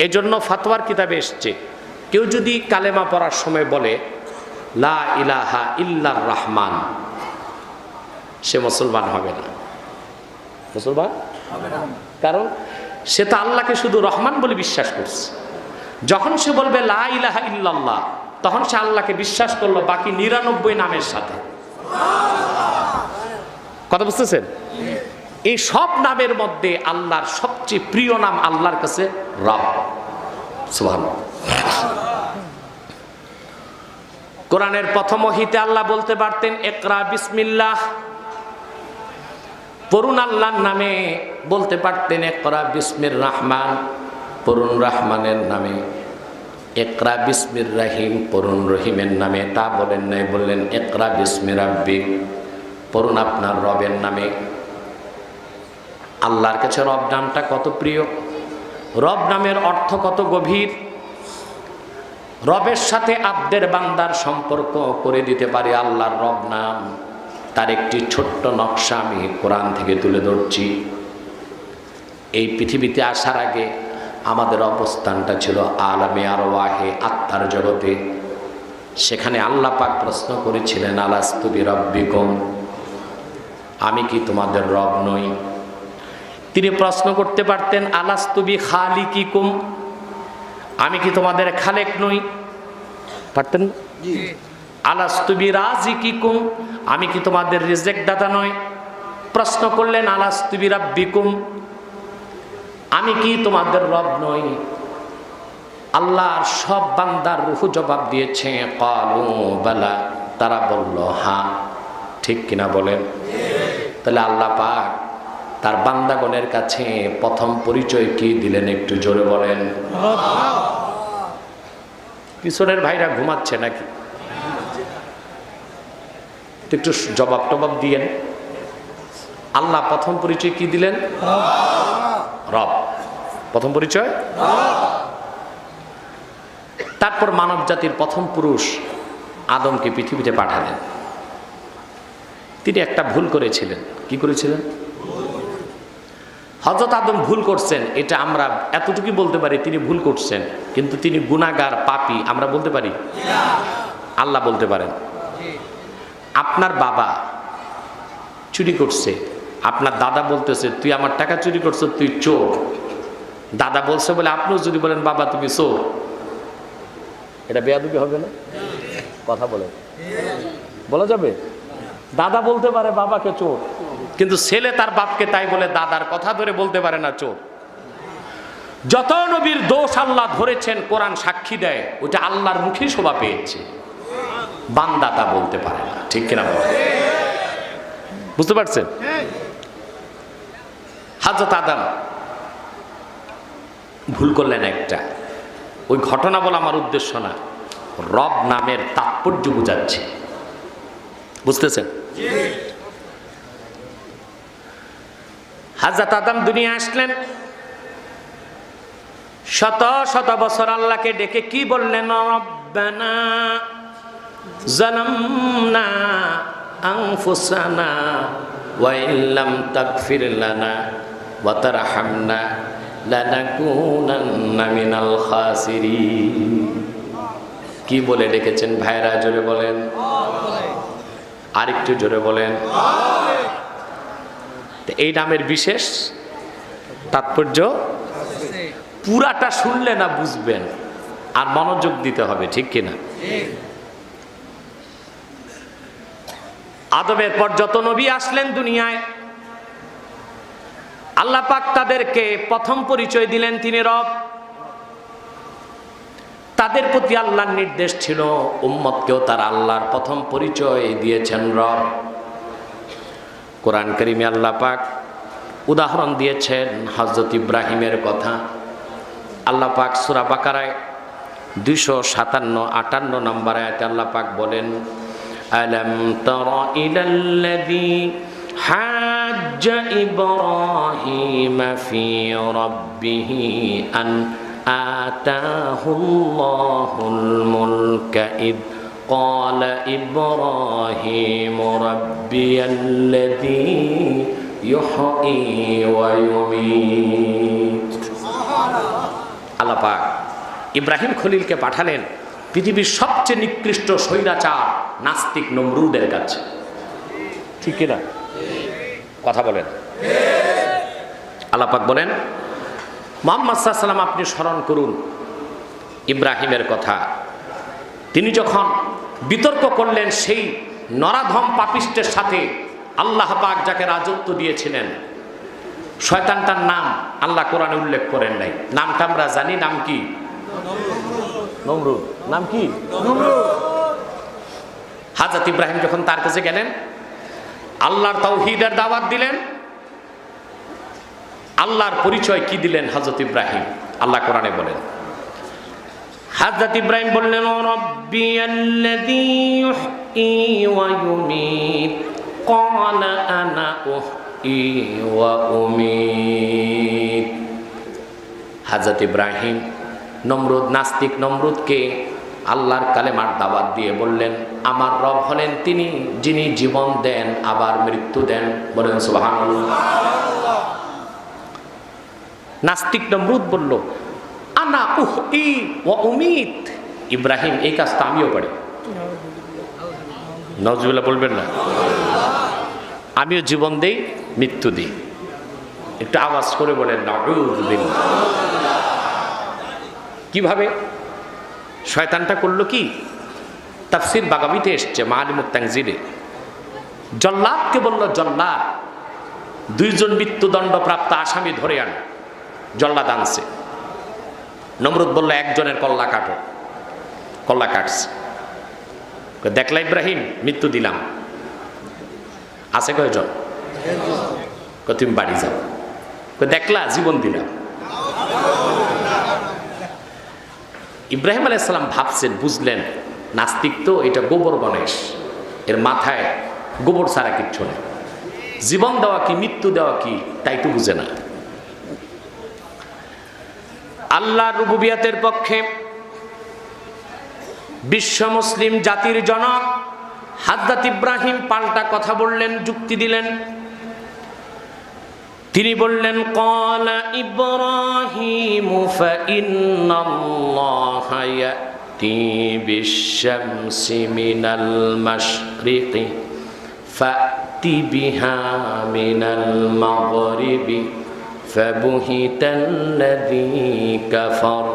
এজন্য ফতোয়ার কিতাবে এসছে, কেউ যদি কালেমা পড়ার সময় বলে লা ইলাহা ইল্লার রহমান, সে মুসলমান হবে না। মুসলমান হবে না, কারণ সে তো আল্লাহকে শুধু রহমান বলে বিশ্বাস করছে। যখন সে বলবে লা ইলাহা ইল্লাল্লাহ, তখন সে আল্লাহকে বিশ্বাস করলো বাকি 99 নামের সাথে। কথা বুঝতেছেন? এই সব নামের মধ্যে আল্লাহর সবচেয়ে প্রিয় নাম আল্লাহর কাছে রব। সুবহানাল্লাহ। কোরআনের প্রথম ওহীতে আল্লাহ বলতে পারতেন ইকরা বিসমিল্লাহ, পড়ুন আল্লাহর নামে। বলতে পারতেন ইকরা বিসমির রহমান, পড়ুন রহমানের নামে। ইকরা বিসমির রহিম, পড়ুন রহিমের নামে। তা বলেন নাই, বললেন ইকরা বিসমি রাব্বিক, পড়ুন আপনার রবের নামে। আল্লাহর কাছে রব নামটা কত প্রিয়, রব নামের অর্থ কত গভীর। রবের সাথে আব্দের বান্দার সম্পর্ক করে দিতে পারে আল্লাহর রব নাম। তার একটি ছোট্ট নকশা আমি কোরআন থেকে তুলে ধরছি। এই পৃথিবীতে আসার আগে আমাদের অবস্থানটা ছিল আলামে আরওয়াহে, আত্মার জগতে। সেখানে আল্লাহ পাক প্রশ্ন করেছিলেন, আলাস্তু বিরাব্বিকুম, আমি কি তোমাদের রব নই? তিনি প্রশ্ন করতে পারতেন আলাস্তু বিখালিকিকুম, আমি কি তোমাদের খালেক নই? পারতেন না? আলাস্তু বিরাজিকিকুম, আমি কি তোমাদের রিজেক দাতা নয়? প্রশ্ন করলেন আলাস্তু বিরাব্বিকুম, আমি কি তোমাদের রব নই? আল্লাহর সব বান্দার রূহ জবাব দিয়েছে ক্বালু বালা, তারা বলল হ্যাঁ। ঠিক কিনা বলেন? তাহলে আল্লাহ পাক তার বান্দাগণের কাছে প্রথম পরিচয় কি দিলেন একটু জোরে বলেন। পিছনের ভাইরা ঘুমাচ্ছে নাকি? একটু জবাব টবাব দিয়েন। আল্লাহ প্রথম পরিচয় কি দিলেন? রব। প্রথম পরিচয়। তারপর মানব জাতির প্রথম পুরুষ আদমকে পৃথিবীতে পাঠালেন। তিনি একটা ভুল করেছিলেন। কি করেছিলেন? হযরত আদম ভুল করছেন, এটা আমরা এতটুকু বলতে পারি, তিনি ভুল করছেন, কিন্তু তিনি গুনাহগার পাপী আমরা বলতে পারি? আল্লাহ বলতে পারেন। আপনার বাবা চুরি করছে, আপনার দাদা বলতেছে তুই আমার টাকা চুরি করছো, তুই চোর। দাদা বলছে বলে আপনিও যদি বলেন বাবা তুমি চোর, এটা বেয়াদবি হবে না? কথা বলে বলা যাবে? দাদা বলতে পারে বাবাকে চোর, কিন্তু ছেলে তার বাপকে তাই বলে দাদার কথা ধরে বলতে পারে না চোর। যত নবীর দোষ আল্লাহ ধরেছেন কোরআন সাক্ষী দেয়, ওটা আল্লাহর মুখে শোভা পেয়েছে, বান্দা তা বলতে পারে না। ঠিক কিনা বলে? বুঝতে পারছেন? হযরত আদম ভুল করলেন একটা, ওই ঘটনা বলা আমার উদ্দেশ্য না, রব নামের তাৎপর্য বুঝাচ্ছে। বুঝতেছেন? হযরত আদম দুনিয়া আসলেন, শত শত বছর আল্লাহকে ডেকে কি বললেন? রব্বানা যালামনা আনফুসানা ওয়া ইল্লাম তাগফির লানা ওয়া তারহামনা লানাকুনান্না মিনাল খাসিরিন। কি বলে ডেকেছেন ভাইরা? জোরে বলেন, আরেকটু জোরে বলেন। এই নামের বিশেষ তাৎপর্য পুরাটা শুনলে না বুঝবেন, আর মনোযোগ দিতে হবে। ঠিক কিনা? আদমের পর যত নবী আসলেন দুনিয়ায়, আল্লাহ পাক তাদেরকে প্রথম পরিচয় দিলেন তিনি রব। তাদের প্রতি আল্লাহর নির্দেশ ছিল উম্মতকেও তারা আল্লাহর প্রথম পরিচয় দিয়েছেন রব। কোরআন কারীমে আল্লাহ পাক উদাহরণ দিয়েছেন হযরত ইব্রাহিমের কথা। আল্লাহ পাক সূরা বাকারায় 257-58 নম্বর আয়াতে আল্লাহ পাক বলেন, আলাম তারা ইলাল্লাযী হাজ্জা ইব্রাহিম ফি রাব্বিহি আন আতাহুল্লাহুল মুলকা ইদ ক্বালা ইব্রাহিম রাব্বিয়াল্লাযী ইউহয়ী ওয়া ইউমীত। আল্লাহ পাক ইব্রাহিম খলিলকে পাঠালেন পৃথিবীর সবচেয়ে নিকৃষ্ট স্বৈরাচার নাস্তিক নমরুদের কাছে। ঠিক কিনা? কথা বলেন। আল্লাহ পাক বলেন, মুহাম্মদ সাল্লাল্লাহু আলাইহি ওয়াসাল্লাম আপনি স্মরণ করুন ইব্রাহিমের কথা। তিনি যখন বিতর্ক করলেন সেই নরাধম পাপিষ্টের সাথে, আল্লাহ পাক যাকে রাজত্ব দিয়েছিলেন, শয়তানটার নাম আল্লাহ কোরআনে উল্লেখ করেন নাই। নামটা আমরা জানি, নাম কি? নমরুদ। নাম কি? হযরত ইব্রাহিম যখন তার কাছে গেলেন, আল্লাহর তাওহীদের দাওয়াত দিলেন, আল্লাহর পরিচয় কি দিলেন হযরত ইব্রাহিম? আল্লাহ কোরআনে বলেন, হযরত ইব্রাহিম বললেন রাব্বিয়াল্লাযী ইউহয়ী ওয়া ইউমীত ক্বালা আনা উহয়ী ওয়া উমীত। হযরত ইব্রাহিম নমরুদ, নাস্তিক নমরুদকে আল্লাহর কালেমার দাওয়াত দিয়ে বললেন, আমার রব হলেন তিনি যিনি জীবন দেন আবার মৃত্যু দেন। বলেন সুবহানাল্লাহ। নাস্তিক নমরুদ বলল, আনা উহয়ী ওয়া উমীত। ইব্রাহিম এই কাজটা আমিও পারি। নাউজুবিল্লাহ বলবেন না? আমিও জীবন দেই, মৃত্যু দিই। একটু আওয়াজ করে বলেন নাউজুবিল্লাহ। কিভাবে? শয়তানটা করলো কি? তাফসির বাগাবিতে এসছে মাআলিমুত তানজিলে। জল্লাদকে বলল, জল্লাদ, দুইজন মৃত্যুদণ্ডপ্রাপ্ত আসামি ধরে আন। জল্লাদ আনছে। নমরুদ বলল, একজনের কল্লা কাটো। কল্লা কাটছে। দেখলা ইব্রাহিম, মৃত্যু দিলাম। আছে কয়জন? তুমি বাড়ি যাও। দেখলা, জীবন দিলাম। ইব্রাহিম আলাইহিস সালাম ভাবছেন, বুঝলেন নাস্তিক তো, এটা গোবর গণেশ, এর মাথায় গোবর ছাড়া কিচ্ছু নেই। জীবন দেওয়া কি মৃত্যু দেওয়া কি তাই তো বুঝে না। আল্লাহর রুবুবিয়াতের পক্ষে বিশ্ব মুসলিম জাতির জনক হযরত ইব্রাহিম পাল্টা কথা বললেন, যুক্তি দিলেন। তিনি বললেন, ক্বালা ইব্রাহিমু ফাইন্নাল্লাহা ইয়াতি বিশ-শামসি মিনাল মাশরিকি ফাতি বিহা মিনাল মাগরিবি ফাবুহিতাল্লাযী কাফার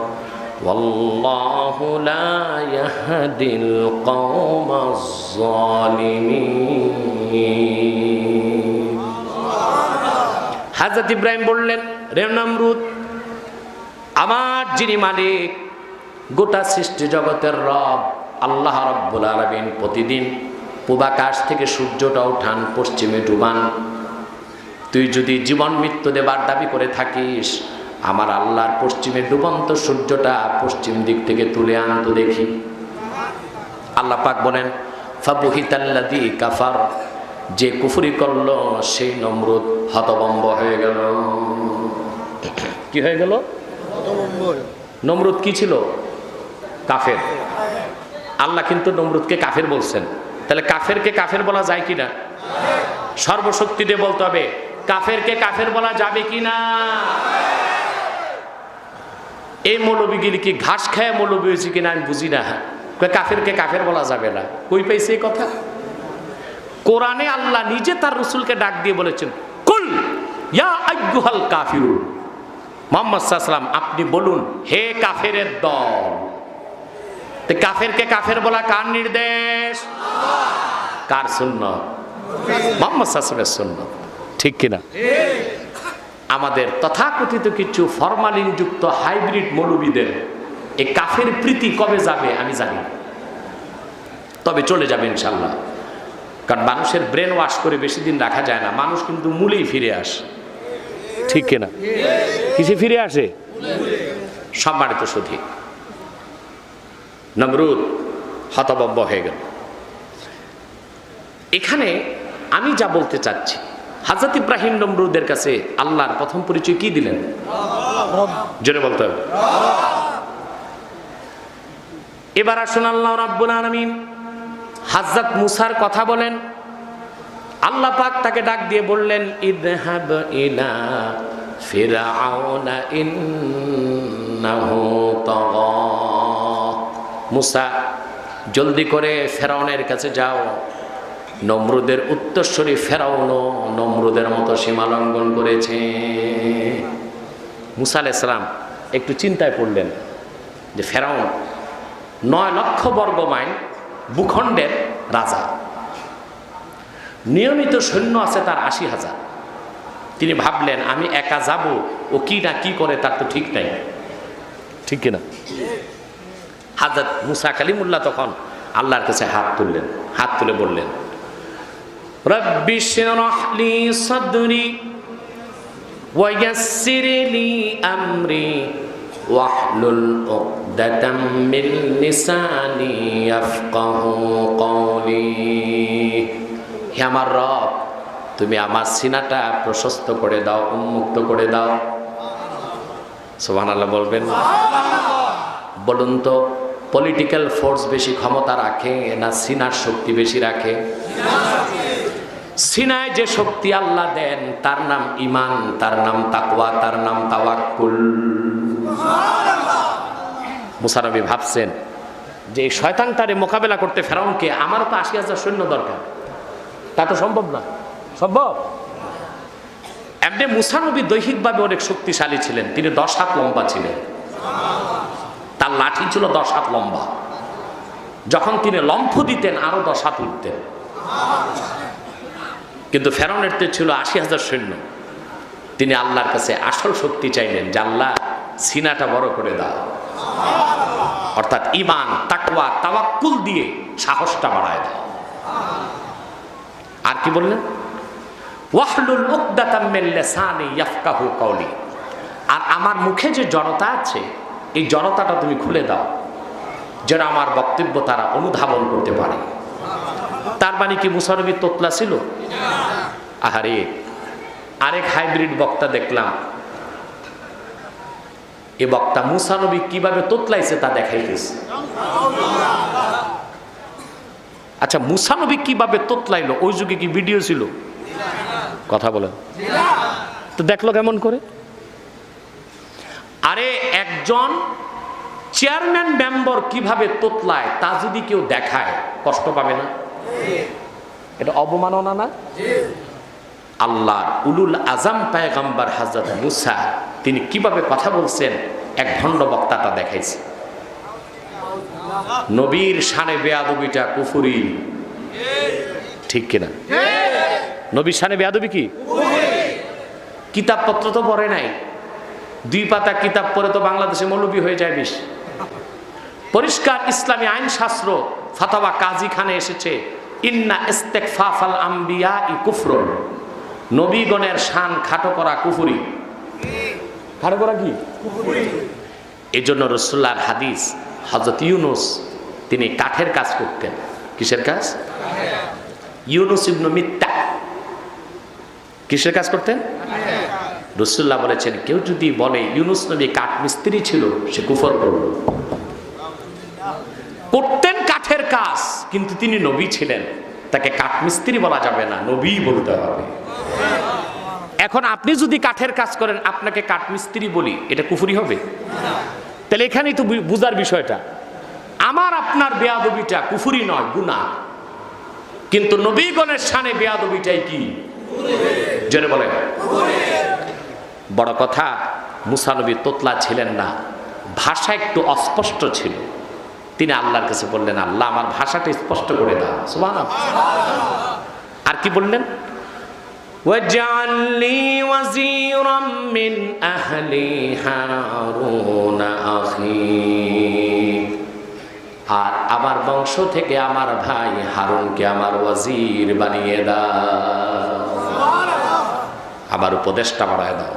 ওয়াল্লাহু লা ইয়াহদিল কওমাজ যালিমিন। হযরত ইব্রাহিম বললেন, রে নমরুদ, আমার যিনি মালিক, গোটা সৃষ্টি জগতের রব আল্লাহ রাব্বুল আলামিন প্রতিদিন পূবাকাশ থেকে সূর্যটা উঠান, পশ্চিমে ডুবান। তুই যদি জীবন মৃত্যু দেবার দাবি করে থাকিস, আমার আল্লাহর পশ্চিমে ডুবন্ত সূর্যটা পশ্চিম দিক থেকে তুলে আনতো দেখি। আল্লাহ পাক বলেন, ফাবুহিতাল্লাযী কাফার, যে কুফরি করলো সেই নমরুদ হতভম্ব হয়ে গেল। কি হয়ে গেল? নমরুদ কি ছিল? কাফের। আল্লাহ কিন্তু নমরুদকে কাফের বলছেন। তাহলে কাফেরকে কাফের বলা যায় কিনা? সর্বশক্তি দিয়ে বলতে হবে, কাফেরকে কাফের বলা যাবে কিনা? এই মৌলবীগিরি কি ঘাস খায় মৌলবী হয়েছে কিনা আমি বুঝি না। কাফেরকে কাফের বলা যাবে না, কই পাইছে এই কথা? কোরআনে আল্লাহ নিজে তার রাসূলকে ডাক দিয়ে বলেছেন, কুল ইয়া আইয়ুহাল কাফিরুন, মুহাম্মদ সাল্লাল্লাহু আলাইহি ওয়াসাল্লাম আপনি বলুন, হে কাফেরের দল। তো কাফেরকে কাফের বলা কার নির্দেশ? কার সুন্নাত? মুহাম্মদ সাল্লাল্লাহু আলাইহি ওয়াসাল্লামের সুন্নাত। ঠিক কিনা? আমাদের তথাকথিত কিছু ফরমালিন যুক্ত হাইব্রিড মৌলবীদের এই কাফের প্রীতি কবে যাবে আমি জানি না, তবে চলে যাবে ইনশাআল্লাহ। কারণ মানুষের ব্রেন ওয়াশ করে বেশি দিন রাখা যায় না, মানুষ কিন্তু মূলেই ফিরে আসে। ঠিক কিনা? কিসে ফিরে আসে? সম্মানিত সুধী, নমরুদ হতভম্ব হয়ে গেল। এখানে আমি যা বলতে চাচ্ছি, হযরত ইব্রাহিম নমরুদের কাছে আল্লাহর প্রথম পরিচয় কি দিলেন? জোরে বলতে হবে। এবার আসুন আল্লাহ রাব্বুল আলামিন হযরত মুসার কথা বলেন। আল্লাহ পাক তাকে ডাক দিয়ে বললেন, ইযহাব ইলা ফিরআউনা ইন্নাহু তাগা। মুসা, জলদি করে ফেরাউনের কাছে যাও। নমরুদের উত্তরসূরি ফেরাউনও নমরুদের মতো সীমা লঙ্ঘন করেছে। মুসা আলাইহিস সালাম একটু চিন্তায় পড়লেন যে ফেরাউন 9 লক্ষ বর্গ মাইল ভূখণ্ডের রাজা, নিয়মিত সৈন্য আছে তার 80,000। তিনি ভাবলেন, আমি একা যাব, ও কি না কি করে তার তো ঠিক নাই। ঠিক কিনা? হযরত মুসা কালিমুল্লাহ তখন আল্লাহর কাছে হাত তুললেন, হাত তুলে বললেন, রব্বি শরহ লি সাদরি ওয়া ইয়াসসির লি আমরি ওয়াহলুল উকদাতাম মিন লিসানি ইয়াফকাহু কওলি। হে আমার রব, তুমি আমার সিনাটা প্রশস্ত করে দাও, উন্মুক্ত করে দাও। সুবহানাল্লাহ বলবেন। বলুন তো, পলিটিক্যাল ফোর্স বেশি ক্ষমতা রাখে না সিনার শক্তি বেশি রাখে? সিনায় যে শক্তি আল্লাহ দেন তার নাম ঈমান, তার নাম তাকওয়া, তার নাম তাওয়াক্কুল। মুসা নবী ভাবছেন যে এই শয়তানটারে মোকাবেলা করতে ফেরাউনকে আমারও তো 80,000 সৈন্য দরকার, তা তো সম্ভব না। সম্ভব? এমনি মুসা নবী দৈহিকভাবে অনেক শক্তিশালী ছিলেন, তিনি 10 হাত লম্বা ছিলেন, তার লাঠি ছিল 10 হাত লম্বা। যখন তিনি লম্ফ দিতেন আরো 10 হাত উঠতেন। কিন্তু ফেরাউনের তে ছিল 80,000 সৈন্য। তিনি আল্লাহর কাছে আসল শক্তি চাইলেন যে আল্লাহ সিনাটা বড় করে দাও, অর্থাৎ ঈমান তাকওয়া তাওয়াক্কুল দিয়ে সাহসটা বাড়ায় দাও। আর কি বললেন? ওয়াহলুল উকদাতাম মিন লিসানি ইয়াফকাহু কওলি, আর আমার মুখে যে জড়তা আছে এই জড়তাটা তুমি খুলে দাও যেন আমার বক্তব্য তারা অনুধাবন করতে পারে। তার মানে কি মুসা নবী তোতলা ছিল? আহারে, আরেক হাইব্রিড বক্তা দেখলাম। এ বক্তা মুসা নবী কিভাবে তোতলাইছে তা দেখাইতেছে। আচ্ছা, মুসা নবী কিভাবে তোতলাইলো? ওই যুগে কি ভিডিও ছিল? কথা বলেন তো, দেখলো কেমন করে? আরে একজন চেয়ারম্যান মেম্বার কিভাবে তোতলায় তা যদি কেউ দেখায় কষ্ট পাবে না? এটা অবমাননা না? আল্লাহর উলুল আজম পয়গম্বর হযরত মুসা তিনি কিভাবে কথা বলছেন এক ভণ্ড বক্তাটা দেখাইছে। নবীর শানে বেয়াদবিটা কুফরি, ঠিক কিনা? নবীর শানে বেয়াদবি কি? কিতাবপত্র তো পড়ে নাই, 2 পাতা কিতাব পড়ে তো বাংলাদেশে মৌলবী হয়ে যায় বেশ। পরিষ্কার ইসলামী আইন শাস্ত্র ফাতাওয়া কাজী খানে এসেছে, ইন্না ইস্তেগফাফাল আম্বিয়া কুফরুন, নবীগণের শান খাটো করা কুফরি। খাটো করা কি? কুফরি। এজন্য রাসূলুল্লাহর হাদিস, হযরত ইউনুস তিনি কাঠের কাজ করতেন। কিসের কাজ? ইউনুস ইবনে মিত্তা কিসের কাজ করতেন? রাসূলুল্লাহ বলেছেন, কেউ যদি বলে ইউনুস নবী কাঠ মিস্ত্রি ছিল, সে কুফর করল। করতেন কাঠের কাজ, কিন্তু তিনি নবী ছিলেন, তাকে কাঠ মিস্ত্রি বলা যাবে না, নবী বলতে হবে। এখন আপনি যদি কাঠের কাজ করেন, আপনাকে কাঠ মিস্ত্রি বলি, এটা কুফরি হবে? তাহলে এখানেই তো বুঝার বিষয়টা, আমার আপনার বেয়াদবিটা কুফরি নয়, গুনাহ। কিন্তু নবীগণের শানে বেয়াদবিটাই কি? জেনে বলেন। বড় কথা, মুসা নবী তোতলা ছিলেন না, ভাষা একটু অস্পষ্ট ছিল। তিনি আল্লাহর কাছে বললেন, আল্লাহ আমার ভাষাটা স্পষ্ট করে দাও। সুবহানাল্লাহ। আর কি বললেন? ওয়াজআল লি ওয়াজিরাম মিন আহলি হারুন আখি, আর আমার বংশ থেকে আমার ভাই হারুনকে আমার ওয়াজির বানিয়ে দাও, আমার উপদেষ্টা বানায় দাও,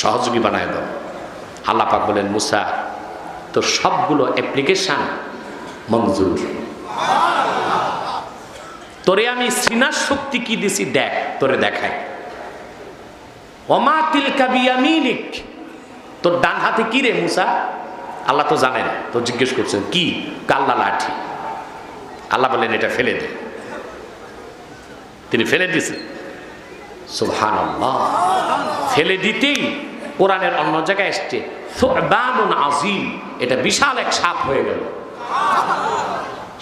সহযোগী বানায় দাও। আল্লাহ পাক বলেন, মুসা তোর সবগুলো অ্যাপ্লিকেশন মঞ্জুর, তোরে আমি সিনার শক্তি কি দিছি দেখ, তোরে দেখাই। ওমা তিলকা বিয়ামিনিক, তোর ডান হাতে কি রে মুসা? আল্লাহ তো জানেন, তো জিজ্ঞেস করছেন কি? কাল্লা লাঠি। আল্লাহ বলেন এটা ফেলে দে। তিনি ফেলে দিয়েছেন। সুবহানাল্লাহ। ফেলে দিতেই কোরআনের অন্য জায়গায় এসছে সুবহানুন আযীম, এটা বিশাল এক সাপ হয়ে গেল।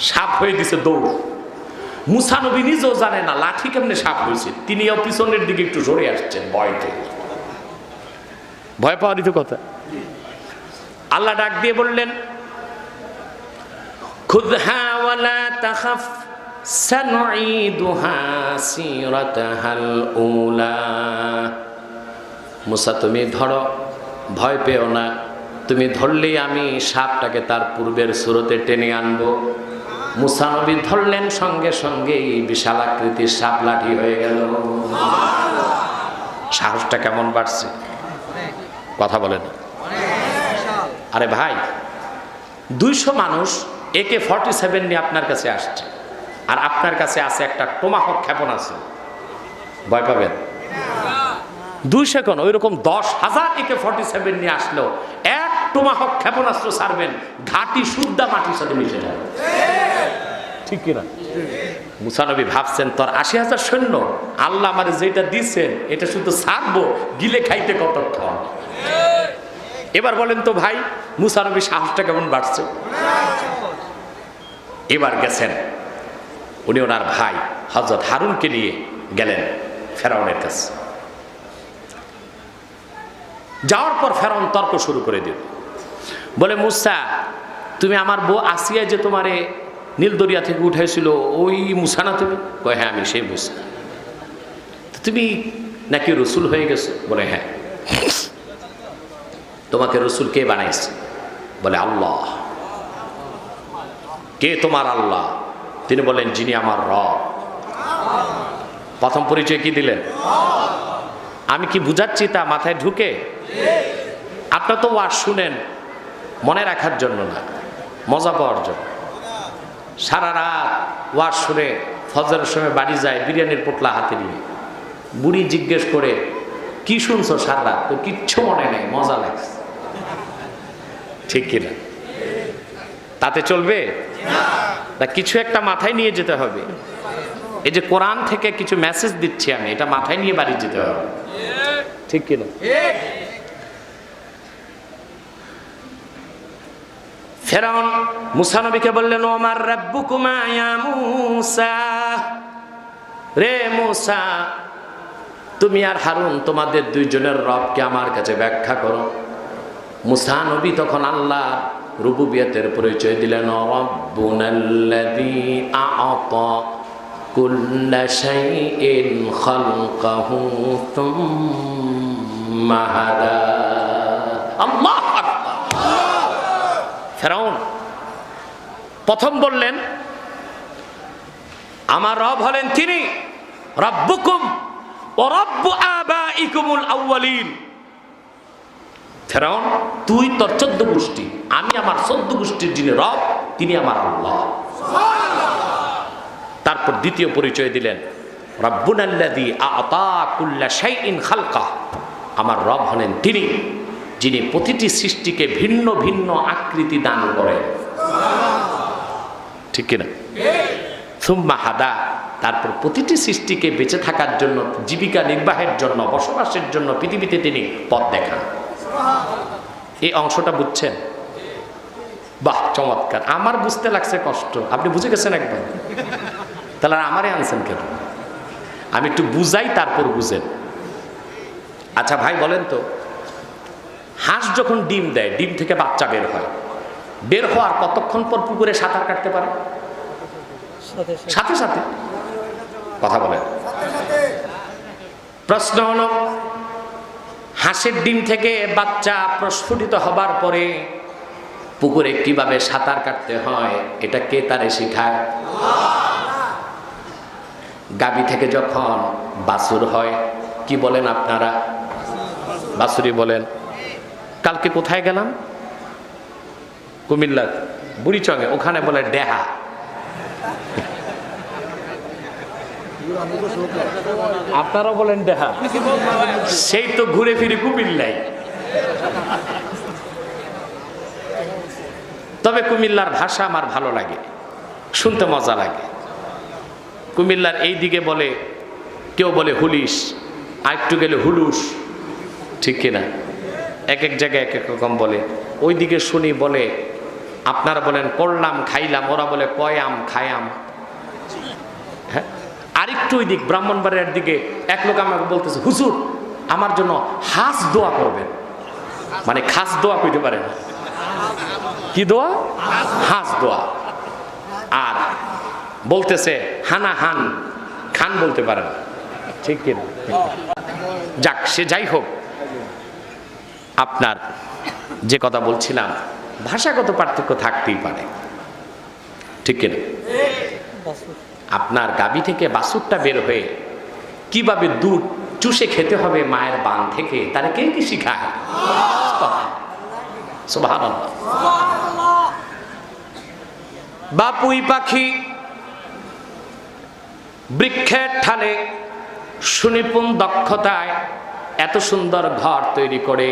সাপ হয়ে দিছে দৌড়। মুসা নবী নিজেও জানে না লাঠি কেমনে সাপ হয়েছে, তিনিও পিছনের দিকে একটু সরে আসছেন ভয়তে। ভয় পাওয়ারই তো কথা। আল্লাহ ডাক দিয়ে বললেন, খুযহা ওয়ালা তাখাফ সানুঈদুহা সিরাতাহাল উলা। মুসা তুমি ধরো, ভয় পেও না, তুমি ধরলেই আমি সাপটাকে তার পূর্বের সুরতে টেনে আনবো। মুসা নবী ধরলেন, সঙ্গে সঙ্গেই বিশাল আকৃতির সাপ লাঠি হয়ে গেল। সাহসটা কেমন বাড়ছে? কথা বলেন। আরে ভাই, 200 মানুষ AK-47 নিয়ে আপনার কাছে আসছে, আর আপনার কাছে আছে একটা টোমাহক ক্ষেপণাস্ত্র, ভয় পাবেন? 200 কোন ওই রকম 10,000 AK-47 নিয়ে আসলেও এক টোমাহক ক্ষেপণাস্ত্র ছাড়বেন, ঘাটি শুদ্ধা মাটির সাথে মিশে যাবে, ঠিক কিনা? মুসা নবী ভাবছেন, তোর 80,000 সৈন্য, আল্লাহ আমারে যেটা দিচ্ছেন এটা শুধু ছাড়বো, গিলে খাইতে কতক্ষণ। এবার বলেন তো ভাই, মুসা নবীর সাহসটা কেমন বাড়ছে? এবার গেছেন উনি ওনার ভাই হযরত হারুনকে নিয়ে গেলেন ফেরাউনের কাছে। যাওয়ার পর ফেরাউন তর্ক শুরু করে দিল, বলে মুসা তুমি আমার বউ আসিয়া যে তোমারে নীলদরিয়া থেকে উঠাইছিল ওই মুসা না তুমি? কয় হ্যাঁ আমি সেই মুসা। তুমি নাকি রসুল হয়ে গেছো? বলে হ্যাঁ। তোমাকে রসুল কে বানাইছে? বলে আল্লাহ। কে তোমার আল্লাহ? তিনি বলেন যিনি আমার রব। প্রথম পরিচয় কি দিলেন? আমি কি বুঝাচ্ছি তা মাথায় ঢুকে? আপনার তো ওয়াজ শুনেন মনে রাখার জন্য না, মজা পাওয়ার জন্য। সারা রাত ওয়াজ শুনে ফজরের সময় বাড়ি যায় বিরিয়ানির পোটলা হাতে নিয়ে। বুড়ি জিজ্ঞেস করে কি শুনছো সারা রাত? তো কিচ্ছু মনে নেই, মজা লাগছে। ঠিক কিনা? তাতে চলবে না, কিছু একটা মাথায় নিয়ে যেতে হবে। এই যে কোরআন থেকে কিছু মেসেজ দিচ্ছি আমি, এটা মাথায় নিয়ে বাড়ি যেতে হবে। ঠিক কিনা? ফেরাউন মুসা নবীকে বললেন ওমার রাব্বুকুমা ইয়া মুসা, রে মুসা তুমি আর হারুন তোমাদের দুইজনের রবকে আমার কাছে ব্যাখ্যা করো। মুসা নবী তখন আল্লাহ রুবুবিয়তের পরিচয় দিলেন। রব্বুনাল্লাযী আ'তা কুল্লা শাইইন খালকাহু সুম্মা হাদা। আল্লাহু আকবার। ফেরাউন প্রথম বললেন আমার রব হলেন তিনি, রব্বুকুম ওয়া রব্বু আবাইকুমুল আউয়ালিন। ফেরাউন তুই তোর 14 গোষ্ঠী, আমি আমার 14 গোষ্ঠীর যিনি রব তিনি আমার আল্লাহ। তারপর দ্বিতীয় পরিচয় দিলেন রব্বুনাল্লাযী আ'তা কুল্লা শাইইন খালকা। আমার রব হলেন তিনি যিনি প্রতিটি সৃষ্টিকে ভিন্ন ভিন্ন আকৃতি দান করেন। ঠিক কিনা? সুম্মা হাদা, তারপর প্রতিটি সৃষ্টিকে বেঁচে থাকার জন্য, জীবিকা নির্বাহের জন্য, বসবাসের জন্য পৃথিবীতে তিনি পথ দেখান। এই অংশটা বুঝছেন? বাহ চমৎকার। আমার বুঝতে লাগছে কষ্ট, আপনি বুঝে গেছেন একবার। তাহলে আমারে আনছেন কেন? আমি একটু বুঝাই তারপর বুঝেন। আচ্ছা ভাই বলেন তো, হাঁস যখন ডিম দেয়, ডিম থেকে বাচ্চা বের হয়, বের হওয়ার কতক্ষণ পর পুকুরে সাঁতার কাটতে পারে? সাথে সাথে। কথা বলেন। প্রশ্ন হলো হাঁসের ডিম থেকে বাচ্চা প্রস্ফুটিত হবার পরে পুকুরে কিভাবে সাঁতার কাটতে হয় এটা কে তারে শেখায়? গাভী থেকে যখন বাছুর হয় কি বলেন আপনারা? বাছুরি বলেন। কালকে কোথায় গেলাম? কুমিল্লার বুড়িচঙে, ওখানে বলে ডেহা। আপনারাও বলেন ডেহা। সেই তো ঘুরে ফিরে কুমিল্লাই। তবে কুমিল্লার ভাষা আমার ভালো লাগে, শুনতে মজা লাগে। কুমিল্লার এই দিকে বলে, কেউ বলে হুলিশ, আরেকটু গেলে হুলুস। ঠিক কিনা? এক এক জায়গায় এক এক রকম বলে। ওই দিকে শুনি বলে, আপনারা বলেন করলাম খাইলাম, ওরা বলে কয়াম খায়াম। হ্যাঁ, আরেকটু ওই দিক ব্রাহ্মণবাড়িয়ার দিকে এক লোক আমাকে বলতেছে হুজুর আমার জন্য হাস দোয়া করবেন। মানে খাস দোয়া কইতে পারে না। কি দোয়া? হাস দোয়া। আর বলতেছে হানা হান, খান বলতে পারে না। ঠিক কিনা? যাক, সে যাই হোক, আপনার যে কথা বলছিলাম, ভাষাগত পার্থক্য থাকতেই পারে। ঠিক কিনা? আপনার গাভী থেকে বাছুরটা বের হয়ে কিভাবে দুধ চুষে খেতে হবে মায়ের বান থেকে, তারা কে কি শিখায়? সুবহানাল্লাহ। বাপুই পাখি বৃক্ষের ঠালে সুনিপুণ দক্ষতায় এত সুন্দর ঘর তৈরি করে।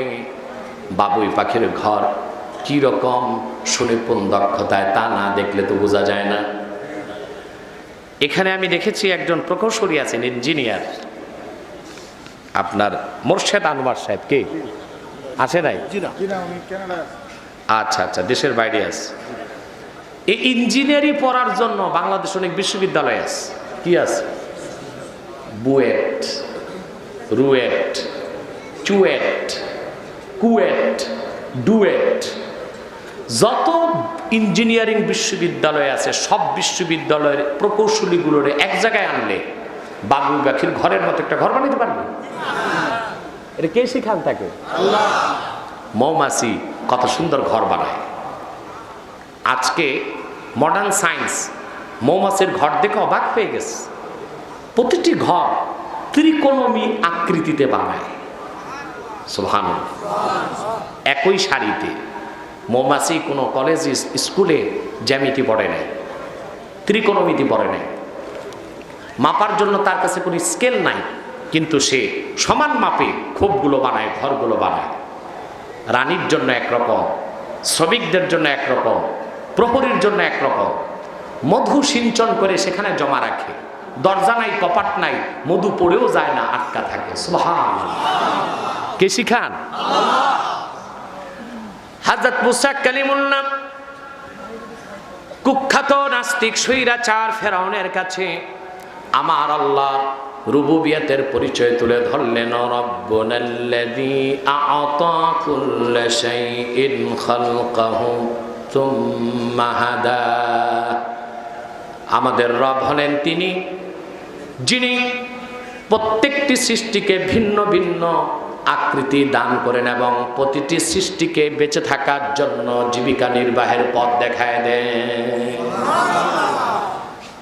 বাবুই পাখির ঘর কি রকম সুনিপুণ দক্ষতায় তা না দেখলে তো বোঝা যায় না। এখানে আমি দেখেছি একজন প্রকৌশলী আছেন, ইঞ্জিনিয়ার, আপনার মোর্শেদ আনোয়ার সাহেব। কে আছে? নাই? আচ্ছা আচ্ছা, দেশের বাইরে আছে। এই ইঞ্জিনিয়ারিং পড়ার জন্য বাংলাদেশ অনেক বিশ্ববিদ্যালয় আছে। কি আছে? বুয়েট, রুয়েট, চুয়েট, কুয়েট, ডুয়েট, যত ইঞ্জিনিয়ারিং বিশ্ববিদ্যালয় আছে সব বিশ্ববিদ্যালয়ের প্রকৌশলীগুলোর এক জায়গায় আনলে বাবু পাখির ঘরের মতো একটা ঘর বানাতে পারবে? এটা কে শিখান তাকে? মৌমাছি কত সুন্দর ঘর বানায়। আজকে মডার্ন সায়েন্স মৌমাছির ঘর দেখে অবাক হয়ে গেছে। প্রতিটি ঘর ত্রিকোণমি আকৃতিতে বানায়। সুবহানাল্লাহ। একই সারিতে মৌমাছি কোনো কলেজ স্কুলে জ্যামিতি পড়ে নাই, ত্রিকোণমিতি পড়ে নাই। মাপার জন্য তার কাছে কোনো স্কেল নাই, কিন্তু সে সমান মাপে খোপগুলো বানায়, ঘরগুলো বানায়। রানীর জন্য একরকম, শ্রমিকদের জন্য একরকম, প্রহরীর জন্য একরকম। মধু সিঞ্চন করে সেখানে জমা রাখে। দরজা নাই, কপাট নাই, মধু পড়েও যায় না, আটকা থাকে। সুবহানাল্লাহ। কে শিখান? হযরত মুসা কালিমুল্লাহ কুখ্যাত নাস্তিক স্বৈরাচার ফেরাউনের কাছে আমার আল্লাহ রুবুবিয়তের পরিচয় তুলে ধরলেন। রব্বুনাল্লাযী আ'তা কুল্লা শাইইন খালকাহু সুম্মা হাদা। আমাদের রব হলেন তিনি যিনি প্রত্যেকটি সৃষ্টিকে ভিন্ন ভিন্ন আকৃতি দান করেন এবং প্রতিটি সৃষ্টিকে বেঁচে থাকার জন্য জীবিকা নির্বাহের পথ দেখায় দেন।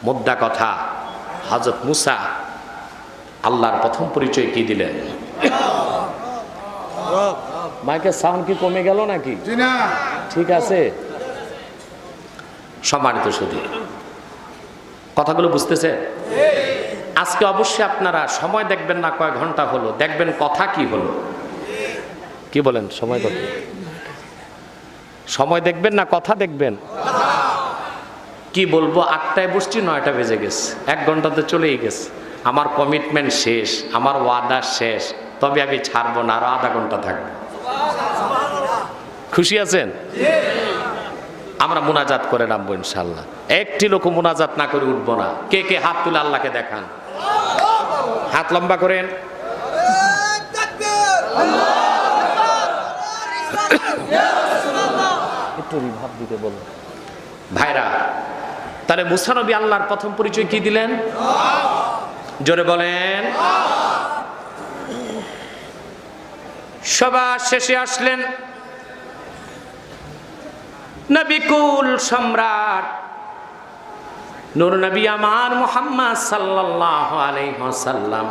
মুদ্রা কথা, হযরত মুসা আল্লাহর প্রথম পরিচয় কি দিলেন? মাইকের সাউন্ড কি কমে গেল নাকি? ঠিক আছে। সম্মানিত সুধী, কথাগুলো বুঝতেছে? আজকে অবশ্যই আপনারা সময় দেখবেন না কয় ঘন্টা হলো, দেখবেন কথা কি হলো। কি বলেন? সময় কত? সময় দেখবেন না কথা দেখবেন? কি বলবো, 8টায় বসছি 9টা বেজে গেছে, 1 ঘন্টাতে চলেই গেছে। আমার কমিটমেন্ট শেষ, আমার ওয়াদা শেষ, তবে আমি ছাড়বো না, আরো আধা ঘন্টা থাকবো। খুশি আছেন? আমরা মুনাজাত করে নামবো ইনশাল্লাহ। একটি লোক মুনাজাত না করে উঠবো না। কে কে হাত তুলে আল্লাহকে দেখান? হাত লম্বা করেন। একটু রিভাব দিতে বলুন ভাইরা। তাহলে মুসা নবী আল্লাহর প্রথম পরিচয় কি দিলেন? জোরে বলেন। সবার শেষে আসলেন নবিকুল সম্রাট নূর নবী আমার মুহাম্মদ সাল্লাল্লাহু আলাইহি ওয়াসাল্লাম।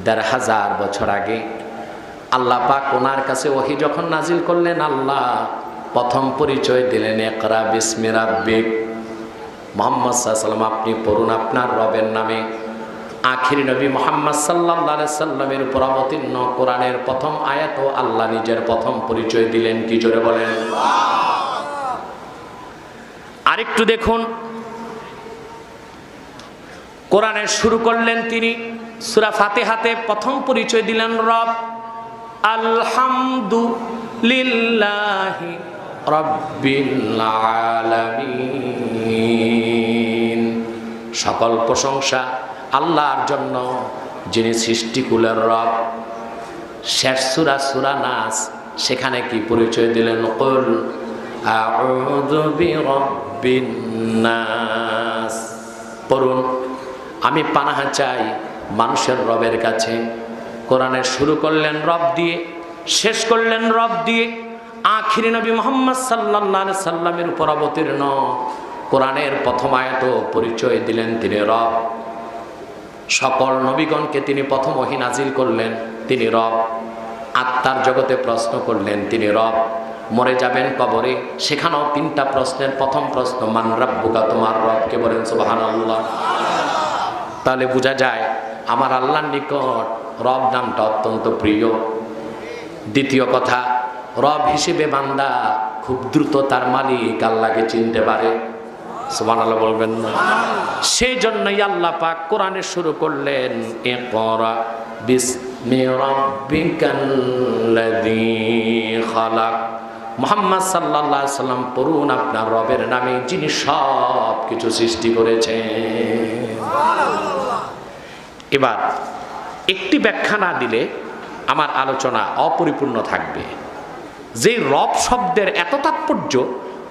১৫০০ বছর আগে আল্লাহ পাক ওনার কাছে ওহী যখন নাজিল করলেন, আল্লাহ প্রথম পরিচয় দিলেন ইকরা বিসমি রাব্বিক। মুহাম্মদ সাল্লাল্লাহু আলাইহি ওয়াসাল্লাম আপনি পড়ুন আপনার রবের নামে। আখির নবী মুহাম্মদ সাল্লাল্লাহু আলাইহি সাল্লামের উপর অবতীর্ণ কোরআনের প্রথম আয়াত আল্লাহ নিজের প্রথম পরিচয় দিলেন। কি জোরে বলেন? আরেকটু দেখুন, কোরআনের শুরু করলেন তিনি সূরা ফাতিহাতে, প্রথম পরিচয় দিলেন রব। আলহামদুলিল্লাহি রাব্বিল আলামিন। সকল প্রশংসা আল্লাহর জন্য যিনি সৃষ্টিকুলের রব। শেষ সূরা সূরা নাস, সেখানে কি পরিচয় দিলেন? কুল আউযু বিরাব্বিন নাস। পড়ুন, আমি পানাহা চাই মানুষের রবের কাছে। কোরআনের শুরু করলেন রব দিয়ে, শেষ করলেন রব দিয়ে। আখিরি নবী মুহাম্মদ সাল্লাল্লাহু আলাইহি সাল্লামের উপর অবতীর্ণ কোরআনের প্রথম আয়াত পরিচয় দিলেন তিনি রব। সকল নবীগণকে তিনি প্রথম ওহী নাজিল করলেন, তিনি রব। আত্মার জগতে প্রশ্ন করলেন, তিনি রব। মরে যাবেন কবরে, সেখানেও 3টা প্রশ্নের প্রথম প্রশ্ন মান রাব্বুকা, তোমার রব কে? বলেন সুবহানাল্লাহ। তাহলে বোঝা যায় আমার আল্লাহর নিকট রব নামটা অত্যন্ত প্রিয়। দ্বিতীয় কথা, রব হিসেবে বান্দা খুব দ্রুত তার মালিক আল্লাহকে চিনতে পারে। সুবহানাল্লাহ বলবেন না? সেই জন্যই আল্লাহ পাক কোরআনে শুরু করলেন ইকরা বিসমি রাব্বিকাল্লাযী খালাক। মুহাম্মদ সাল্লাল্লাহু আলাইহি সাল্লাম পড়ুন আপনার রবের নামে যিনি সব কিছু সৃষ্টি করেছেন। এবার একটি ব্যাখ্যা না দিলে আমার আলোচনা অপরিপূর্ণ থাকবে। যে রব শব্দের এত তাৎপর্য,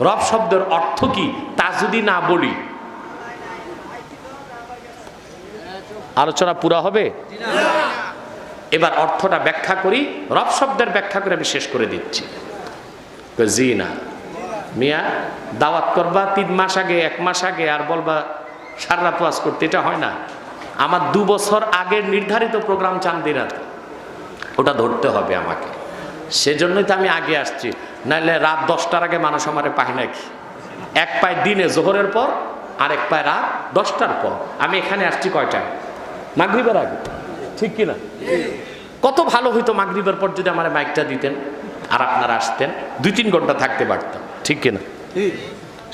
রব শব্দের অর্থ কি তা যদি না বলি আলোচনা পুরা হবে? এবার অর্থটা ব্যাখ্যা করি, রব শব্দের ব্যাখ্যা করে আমি শেষ করে দিচ্ছি। জি না মিয়া, দাওয়াত করবা 3 মাস আগে 1 মাস আগে আর বলবা সারা রাত ওয়াজ করতে, এটা হয় না। আমার 2 বছর আগের নির্ধারিত প্রোগ্রাম চান্দি রাত, ওটা ধরতে হবে আমাকে। সেজন্যই তো আমি আগে আসছি, নাহলে রাত 10টার আগে মানুষ আমারে পায় নাকি। এক পায় দিনে জোহরের পর, আর এক পায় রাত 10টার পর। আমি এখানে আসছি কয়টায়? মাগরিবের আগে, ঠিক কিনা? কত ভালো হইতো মাগরিবের পর যদি আমার মাইকটা দিতেন আর আপনারা আসতেন, 2-3 ঘন্টা থাকতে পারতাম, ঠিক কিনা?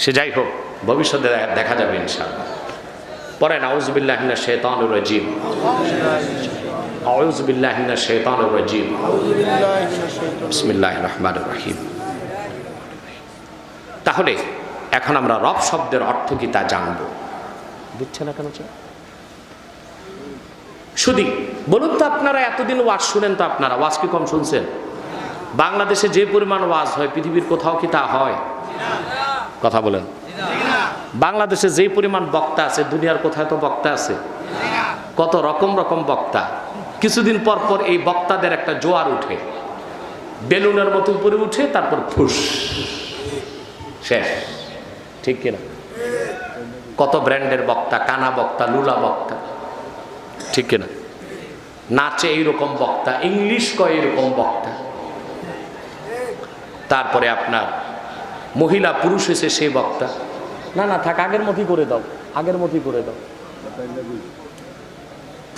সে যাই হোক, ভবিষ্যতে দেখা যাবে ইনশাআল্লাহ। পড়েন আউযু বিল্লাহি মিনাশ শাইতানির রাজীম, আউযু বিল্লাহি মিনাশ শাইতানির রাজীম, বিসমিল্লাহির রহমানির রহিম। তাহলে এখন আমরা রব শব্দের অর্থ কি তা জানবো। বুঝছে না কেন? শুধু বলুন তো, আপনারা এতদিন ওয়াজ শুনেন, তো আপনারা ওয়াজ কি কম শুনছেন? বাংলাদেশে যে পরিমাণ ওয়াজ হয় পৃথিবীর কোথাও কি তা হয়? কথা বলেন। বাংলাদেশে যে পরিমাণ বক্তা আছে দুনিয়ার কোথায় তো বক্তা আছে? কত রকম রকম বক্তা। কিছুদিন পর পর এই বক্তাদের একটা জোয়ার উঠে, বেলুনের মতো উপরে উঠে, তারপর ফুস, শেষ, ঠিক কিনা? কত ব্র্যান্ডের বক্তা, কানা বক্তা, লুলা বক্তা, ঠিক কিনা? নাচে এইরকম বক্তা, ইংলিশ কয় এরকম বক্তা। তারপরে আপনার মহিলা পুরুষ হয়েছে সেই বক্তা। না না থাক, আগের মতই করে দাও, আগের মতই করে দাও।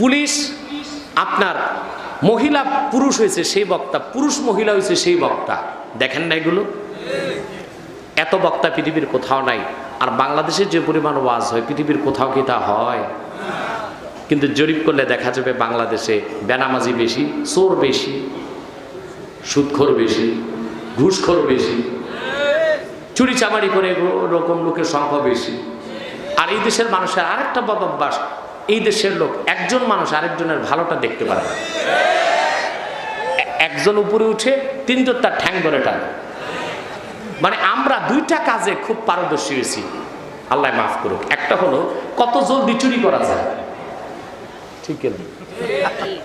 পুলিশ আপনার মহিলা পুরুষ হয়েছে সেই বক্তা, পুরুষ মহিলা হয়েছে সেই বক্তা। দেখেন না এগুলো? এত বক্তা পৃথিবীর কোথাও নাই। আর বাংলাদেশে যে পরিমাণ ওয়াজ হয় পৃথিবীর কোথাও কি তা হয়? কিন্তু জরিপ করলে দেখা যাবে বাংলাদেশে বেনামাজি বেশি, চোর বেশি, সুদখোর বেশি, ঘুষখোর বেশি, চুরি চামারি করে এরকম লোকের সংখ্যা বেশি। আর এই দেশের মানুষের আরেকটা বদভ্যাস, এই দেশের লোক একজন মানুষ আরেকজনের ভালোটা দেখতে পারে না। একজন উপরে উঠে 3জন তার ঠ্যাং ধরে টানে। মানে আমরা 2টা কাজে খুব পারদর্শী হয়েছি, আল্লাহ মাফ করুক। একটা হলো কত জলদি চুরি করা যায়, ঠিক কিনা?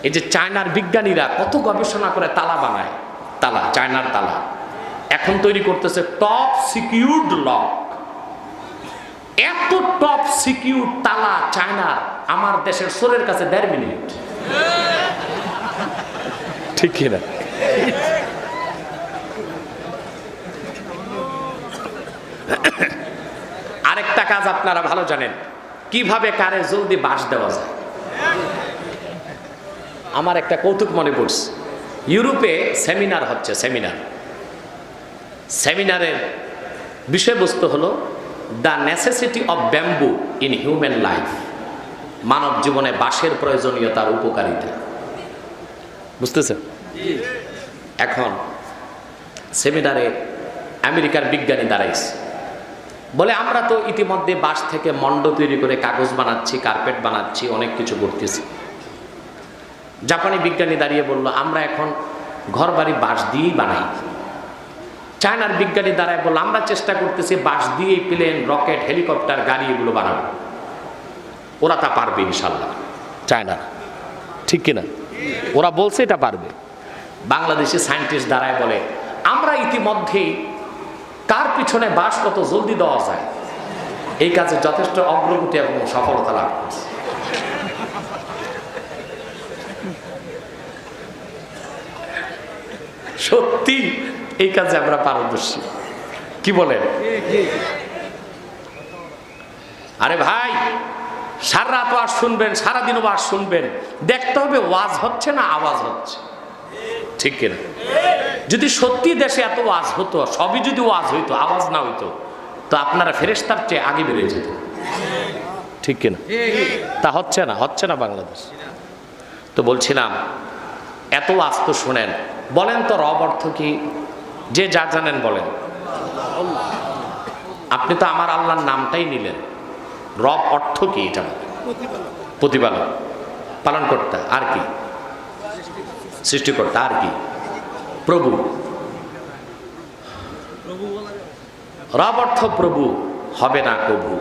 এই যে চায়নার বিজ্ঞানীরা কত গবেষণা করে তালা বানায়, তালা, চায়নার তালা এখন তৈরি করতেছে টপ সিকিউরড লক। এত টপ সিকিউরড তালা চায়নার, আমার দেশের চোরের কাছে 1.5 মিনিট, ঠিক কিনা? আরেকটা কাজ আপনারা ভালো জানেন, কিভাবে কারে জলদি বাঁশ দেওয়া যায়। আমার একটা কৌতুক মনে পড়ছে, ইউরোপে সেমিনার হচ্ছে, সেমিনারের বিষয়বস্তু হলো the necessity of bamboo in human life, মানব জীবনে বাঁশের প্রয়োজনীয়তার উপকারিতা। বুঝতেছেন? এখন সেমিনারে আমেরিকার বিজ্ঞানী দাঁড়াইছে, বলে আমরা তো ইতিমধ্যে বাঁশ থেকে মণ্ড তৈরি করে কাগজ বানাচ্ছি, কার্পেট বানাচ্ছি, অনেক কিছু করতেছি। জাপানি বিজ্ঞানী দাঁড়িয়ে বলল আমরা এখন ঘর বাড়ি বাঁশ দিয়েই বানাই। চায়নার বিজ্ঞানী দাঁড়ায় বলল আমরা চেষ্টা করতেছি বাঁশ দিয়েই প্লেন, রকেট, হেলিকপ্টার, গাড়ি এগুলো বানাবো। ওরা তা পারবে ইনশাল্লাহ, চায়না, ঠিক কিনা? ওরা বলছে এটা পারবে। বাংলাদেশে সায়েন্টিস্ট দাঁড়ায় বলে আমরা ইতিমধ্যেই কার পিছনে বাঁশ কত জলদি দেওয়া যায় এই কাজে যথেষ্ট অগ্রগতি এবং সফলতা লাভ করছে। সত্যি এই কাজে আমরা পারদর্শী, কি বলেন? আরে ভাই, সারা রাত ওয়াজ শুনবেন, সারাদিন ওয়াজ শুনবেন, দেখতে হবে ওয়াজ হচ্ছে না আওয়াজ হচ্ছে, ঠিক কিনা? যদি সত্যি দেশে এত ওয়াজ হতো, সবই যদি ওয়াজ হইতো, আওয়াজ না হইতো, তো আপনারা ফেরেশতার চেয়ে আগে বেরিয়ে যেত, ঠিক কিনা? তা হচ্ছে না বাংলাদেশ। তো বলছিলাম এত ওয়াজ তো শুনেন, বলেন তো রব অর্থ কি? যে যা জানেন বলেন। আপনি তো আমার আল্লাহর নামটাই নিলেন, রব অর্থ কি? এটা প্রতিপালক, পালনকর্তা, আর কি? সৃষ্টিকর্তা, আর কি? প্রভু। রব অর্থ প্রভু, হবে না কভু।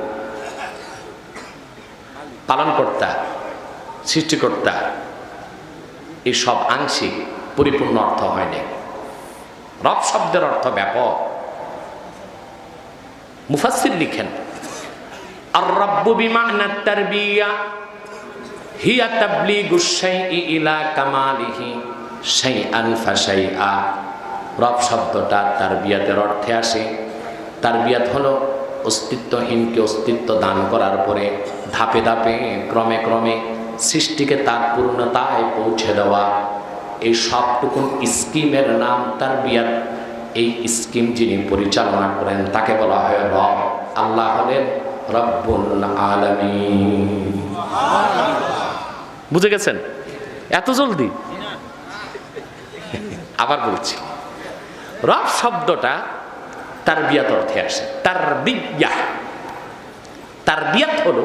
পালনকর্তা, সৃষ্টিকর্তা, এই সব আংশিক, পরিপূর্ণ অর্থ হয়নি। রব শব্দের অর্থ ব্যাপক। মুফাসসির লিখেন, আর রব্বু বিমা'না তারবিয়া হিয়া তাবলীগুশ শাইই ইলা কামালিহি শাইআন ফাশাইআ। রব শব্দটা তারবিয়াতের অর্থে আসে। তারবিয়াত হলো অস্তিত্বহীনকে অস্তিত্ব দান করার পরে ধাপে ধাপে ক্রমে ক্রমে সৃষ্টিকে তার পূর্ণতায় পৌঁছে দেওয়া। এই সবটুকুন স্কিমের নাম তারবিয়াত। এই স্কিম যিনি পরিচালনা করেন তাকে বলা হয় রব। আল্লাহ হলেন রব্বুল আলামিন। বুঝে গেছেন? এত জলদি? আবার বলছি, রব শব্দটা তারবিয়াত অর্থে আসে। তারবিয়া, তারবিয়াত হলো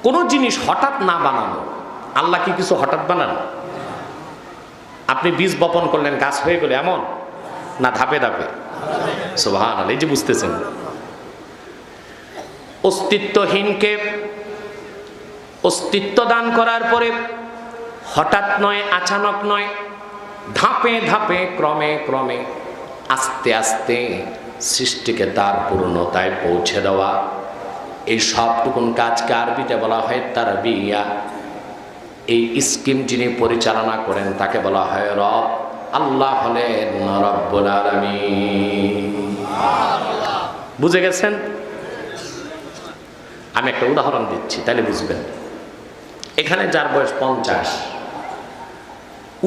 কোন জিনিস হঠাৎ না বানানো। আল্লাহ কি কিছু হঠাৎ বানান? আপনি বীজ বপন করলেন, গাছ হয়ে গেল এমন না? ধাপে ধাপে। সুবহানাল্লাহ। এই যে বুঝতেছেন, অস্তিত্বহীনকে অস্তিত্ব দান করার পরে হঠাৎ নয়, আচানক নয়, ধাপে ধাপে ক্রমে ক্রমে আস্তে আস্তে সৃষ্টিকে তার পূর্ণতায় পৌঁছে দেওয়া। এই সবটুকুন কাজকে আরবিতে বলা হয় তারবিয়া। এই স্কিম যিনি পরিচালনা করেন তাকে বলা হয় রব। আল্লাহ হলেন রব্বুল আলামিন। বুঝে গেছেন? আমি একটা উদাহরণ দিচ্ছি, তাহলে বুঝবেন। এখানে যার বয়স 50,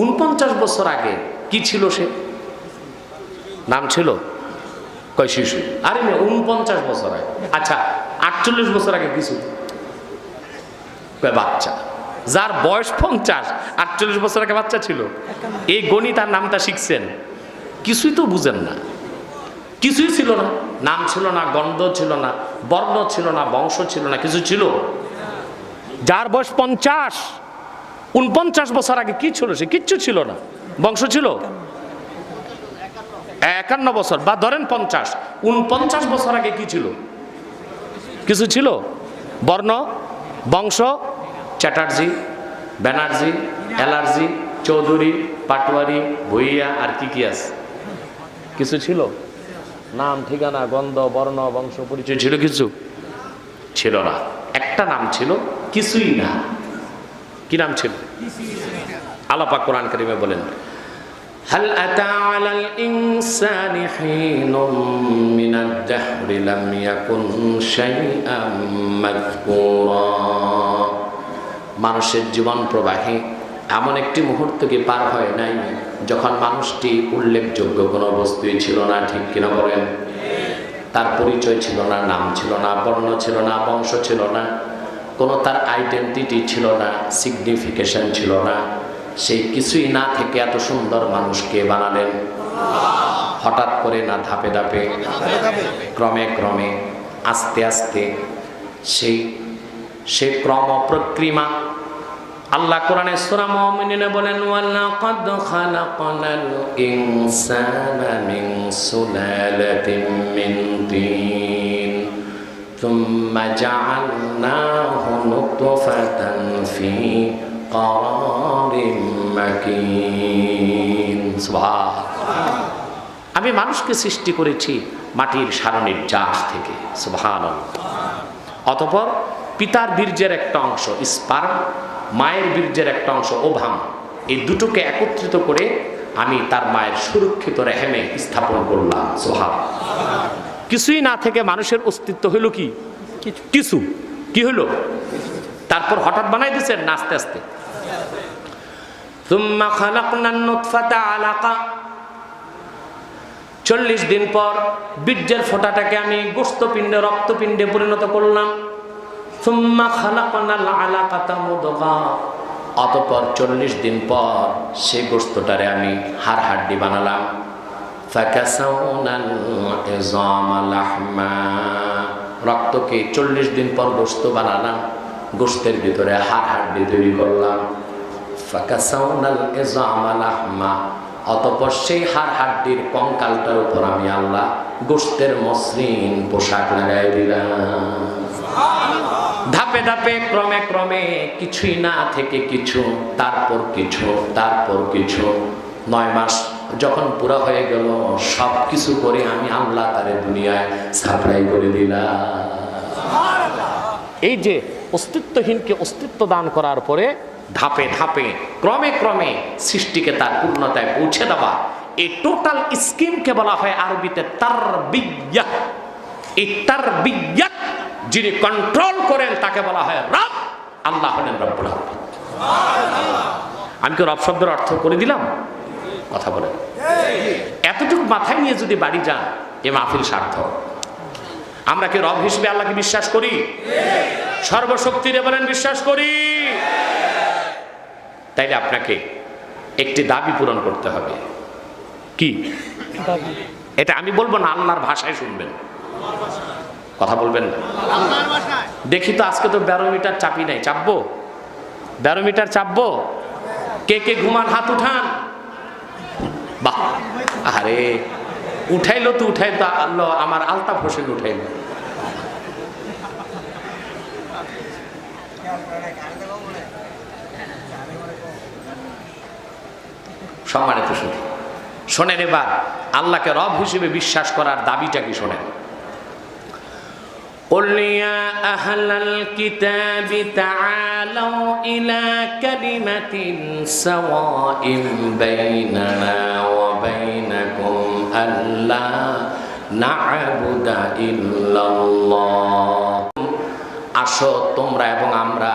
49 বছর আগে কি ছিল সে? নাম ছিল কয় শিশু। আরে 49 বছর আগে। আচ্ছা, 48 বছর আগে কিছু বাচ্চা। যার বয়স 50, 48 বছর আগে বাচ্চা ছিল। এই গণিত আর নামটা শিখছেন, কিছুই তো বুঝেন না। কিছুই ছিল না, নাম ছিল না, গন্ধ ছিল না, বর্ণ ছিল না, বংশ ছিল না, কিছু ছিল। যার বয়স 50, 49 বছর আগে কি ছিল সে? কিচ্ছু ছিল না। বংশ ছিল 51 বছর, বা ধরেন 50, 49 বছর আগে কি ছিল? কিছু ছিল? বর্ণ, বংশ, চ্যাটার্জি, ব্যানার্জি, অ্যালার্জি, চৌধুরী, পাটোয়ারি, ভুইয়া, আর কি কি আছে? কিছু ছিল? নাম, ঠিকানা, গন্ধ, বর্ণ, বংশ, পরিচয় ছিল? কিছু ছিল না। একটা নাম ছিল কিছুই না। কি নাম ছিল? আল্লাহ পাক কোরআন কারীমে বলেন, হাল আতা আলাল ইনসানি হিনুম মিনাদ দাহরি লাম ইয়াকুন শাইআম মাযকুরা। মানুষের জীবন প্রবাহে এমন একটি মুহূর্ত কি পার হয় নাই যখন মানুষটি উল্লেখযোগ্য কোনো বস্তুই ছিল না। ঠিক কিনা বলেন? তার পরিচয় ছিল না, নাম ছিল না, বর্ণ ছিল না, বংশ ছিল না, কোনো তার আইডেন্টিটি ছিল না, সিগনিফিকেশন ছিল না। সেই কিছুই না থেকে এত সুন্দর মানুষকে বানালেন। হঠাৎ করে না, ধাপে ধাপে, ক্রমে ক্রমে, আস্তে আস্তে। সেই ক্রম প্রক্রিয়া আল্লাহ কোরআনে সূরা মুমিনুনে বলেন, ওয়ালাকাদ খালাকনাল ইনসানা মিন সুলালাতিন মিন তিন সুম্মা জাআলনাহু নুতফাতান ফি ক্বারারিন মাকিন। সুবহানাল্লাহ। আমি মানুষকে সৃষ্টি করেছি মাটির সারণীর জাস থেকে। সুবহানাল্লাহ। অতঃপর পিতার বীর্যের একটা অংশ স্পার্ম, মায়ের বীর্যের একটা অংশ ওভাম, এই দুটোকে একত্রিত করে আমি তার মায়ের সুরক্ষিত রেহেমে স্থাপন করলাম। সুবহানাল্লাহ। কিছুই না থেকে মানুষের অস্তিত্ব হইল কি? কিছু। কি হলো? তারপর হঠাৎ বানাই দিয়েছেন না, আস্তে আস্তে। সুম্মা খালাকনান নুতফাতা আলাকা। 40 দিন পর বীর্যের ফোঁটাটাকে আমি গোশতপিণ্ডে, রক্তপিণ্ডে পরিণত করলাম। সুম্মা খালাকনাল আলাকাতা মুদগা। অতঃপর 40 দিন পর সেই গোশতটারে আমি হাড় হাড্ডি বানালাম। ফাকাসাউনাল ইযামা লাহমা। রক্তকে 40 দিন পর গোশত বানালাম, গোশতের ভিতরে হাড় হাড্ডি তৈরি করলাম। ফাকাসাউনাল ইযামা লাহমা। অতঃপর সেই হাড় হাড্ডির কঙ্কালটার উপর আমি আল্লাহ গোশতের মসৃণ পোশাক লাগাই দিলাম। ধাপে ধাপে ক্রমে ক্রমে কিছুই না থেকে কিছু, তারপর কিছু, তারপর কিছু। 9 মাস যখন পুরো হয়ে গেল, সব কিছু করে আমি আল্লাহ তারে দুনিয়ায় সাপ্লাই করে দিলাম। এই যে অস্তিত্বহীনকে অস্তিত্ব দান করার পরে ধাপে ধাপে ক্রমে ক্রমে সৃষ্টিকে তার পূর্ণতায় পৌঁছে দেওয়া, এই টোটাল স্কিমকে বলা হয় আরবিতে তারবিয়াত। এই তারবিয়াত যিনি কন্ট্রোল করেন তাকে বলা হয় রব। আল্লাহ হলেন রব্বুল আলামিন। আমি কি রব শব্দের অর্থ করে দিলাম? কথা বলেন। এতটুকু মাথায় নিয়ে যদি বাড়ি যান, এ মাহফিল সার্থক। আমরা কি রব হিসেবে আল্লাহকে বিশ্বাস করি? সর্বশক্তিরে বলেন বিশ্বাস করি। তাইলে আপনাকে একটি দাবি পূরণ করতে হবে। কি এটা? আমি বলবো না, আল্লাহর ভাষায় শুনবেন, কথা বলবেন না। দেখি তো আজকে তো ব্যারোমিটার চাপি নাই, চাপবো? ব্যারোমিটার চাপবো? কে কে ঘুমান হাত উঠান। বাহ, আরে উঠাইলো তো উঠাইতো, আল্লাহ আমার আলতাফ হোসেন উঠাইলো। সম্মানিত শুধু শোনেন, এবার আল্লাহকে রব হিসেবে বিশ্বাস করার দাবিটা কি শোনেন। قل يا أهل الكتاب تعالوا إلى كلمة سواء بيننا وبينكم ألا نعبد إلا الله। আসো তোমরা এবং আমরা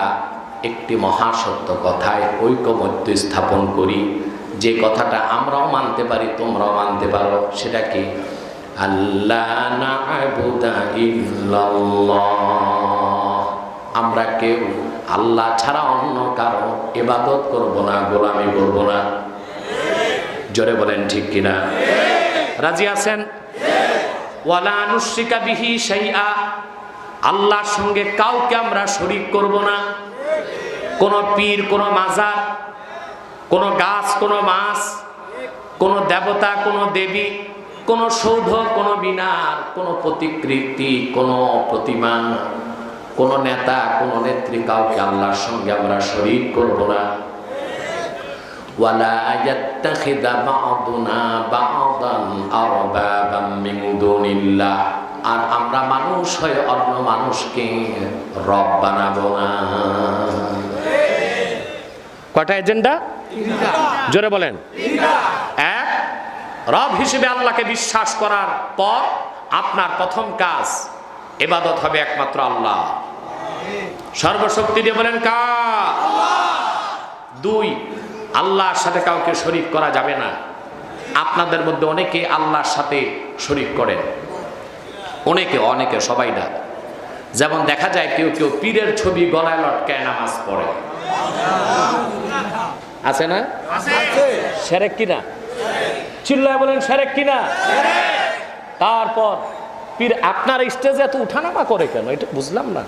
একটি মহাসত্য কথায় ঐকমত্য স্থাপন করি, যে কথাটা আমরাও মানতে পারি তোমরাও মানতে পারো। সেটা কি? আল্লাহ না'বুদা ইল্লাল্লাহ, আমরা কেউ আল্লাহ ছাড়া অন্য কারো ইবাদত করব না, গোলামি করব না। জোরে বলেন ঠিক কিনা? রাজি আছেন? ওয়ালা নুশরিকা বিহি শাইআ, আল্লাহর সঙ্গে কাউকে আমরা শরীক করব না। কোন পীর, কোন মাজার, কোন গাছ, কোন মাছ, কোন দেবতা, কোন দেবী, কোন সৌধ, কোন মিনার, কোন প্রতিকৃতি, কোন প্রতিমা, কোন নেতা, কোন নেত্রী, কাউকে আল্লাহর সঙ্গে আমরা শরীক করব না। ওয়ালা ইয়াত্তাখিযা বা'দুনা বা'দান আরবাবাম মিন দুনিল্লাহ, আর আমরা মানুষ হয়ে অন্য মানুষকে রব বানাবো না। কয়টা এজেন্ডা? জোরে বলেন। এক, রব হিসেবে আল্লাহকে বিশ্বাস করার পর আপনার প্রথম কাজ ইবাদত হবে একমাত্র আল্লাহ। সর্বশক্তি দিয়ে বলেন কার? দুই, আল্লাহর সাথে কাউকে শরীক করা যাবে না। আপনাদের মধ্যে অনেকে আল্লাহর সাথে শরীক করেন, অনেকে, সবাই না। যেমন দেখা যায় কেউ কেউ পীরের ছবি গলায় লটকায় নামাজ পড়ে, আছে না? শিরক কিনা? চিল্লায় বলেন শিরক কিনা? তারপর পীর আপনার স্টেজে এত উঠানামা করে কেন, এটা বুঝলাম না।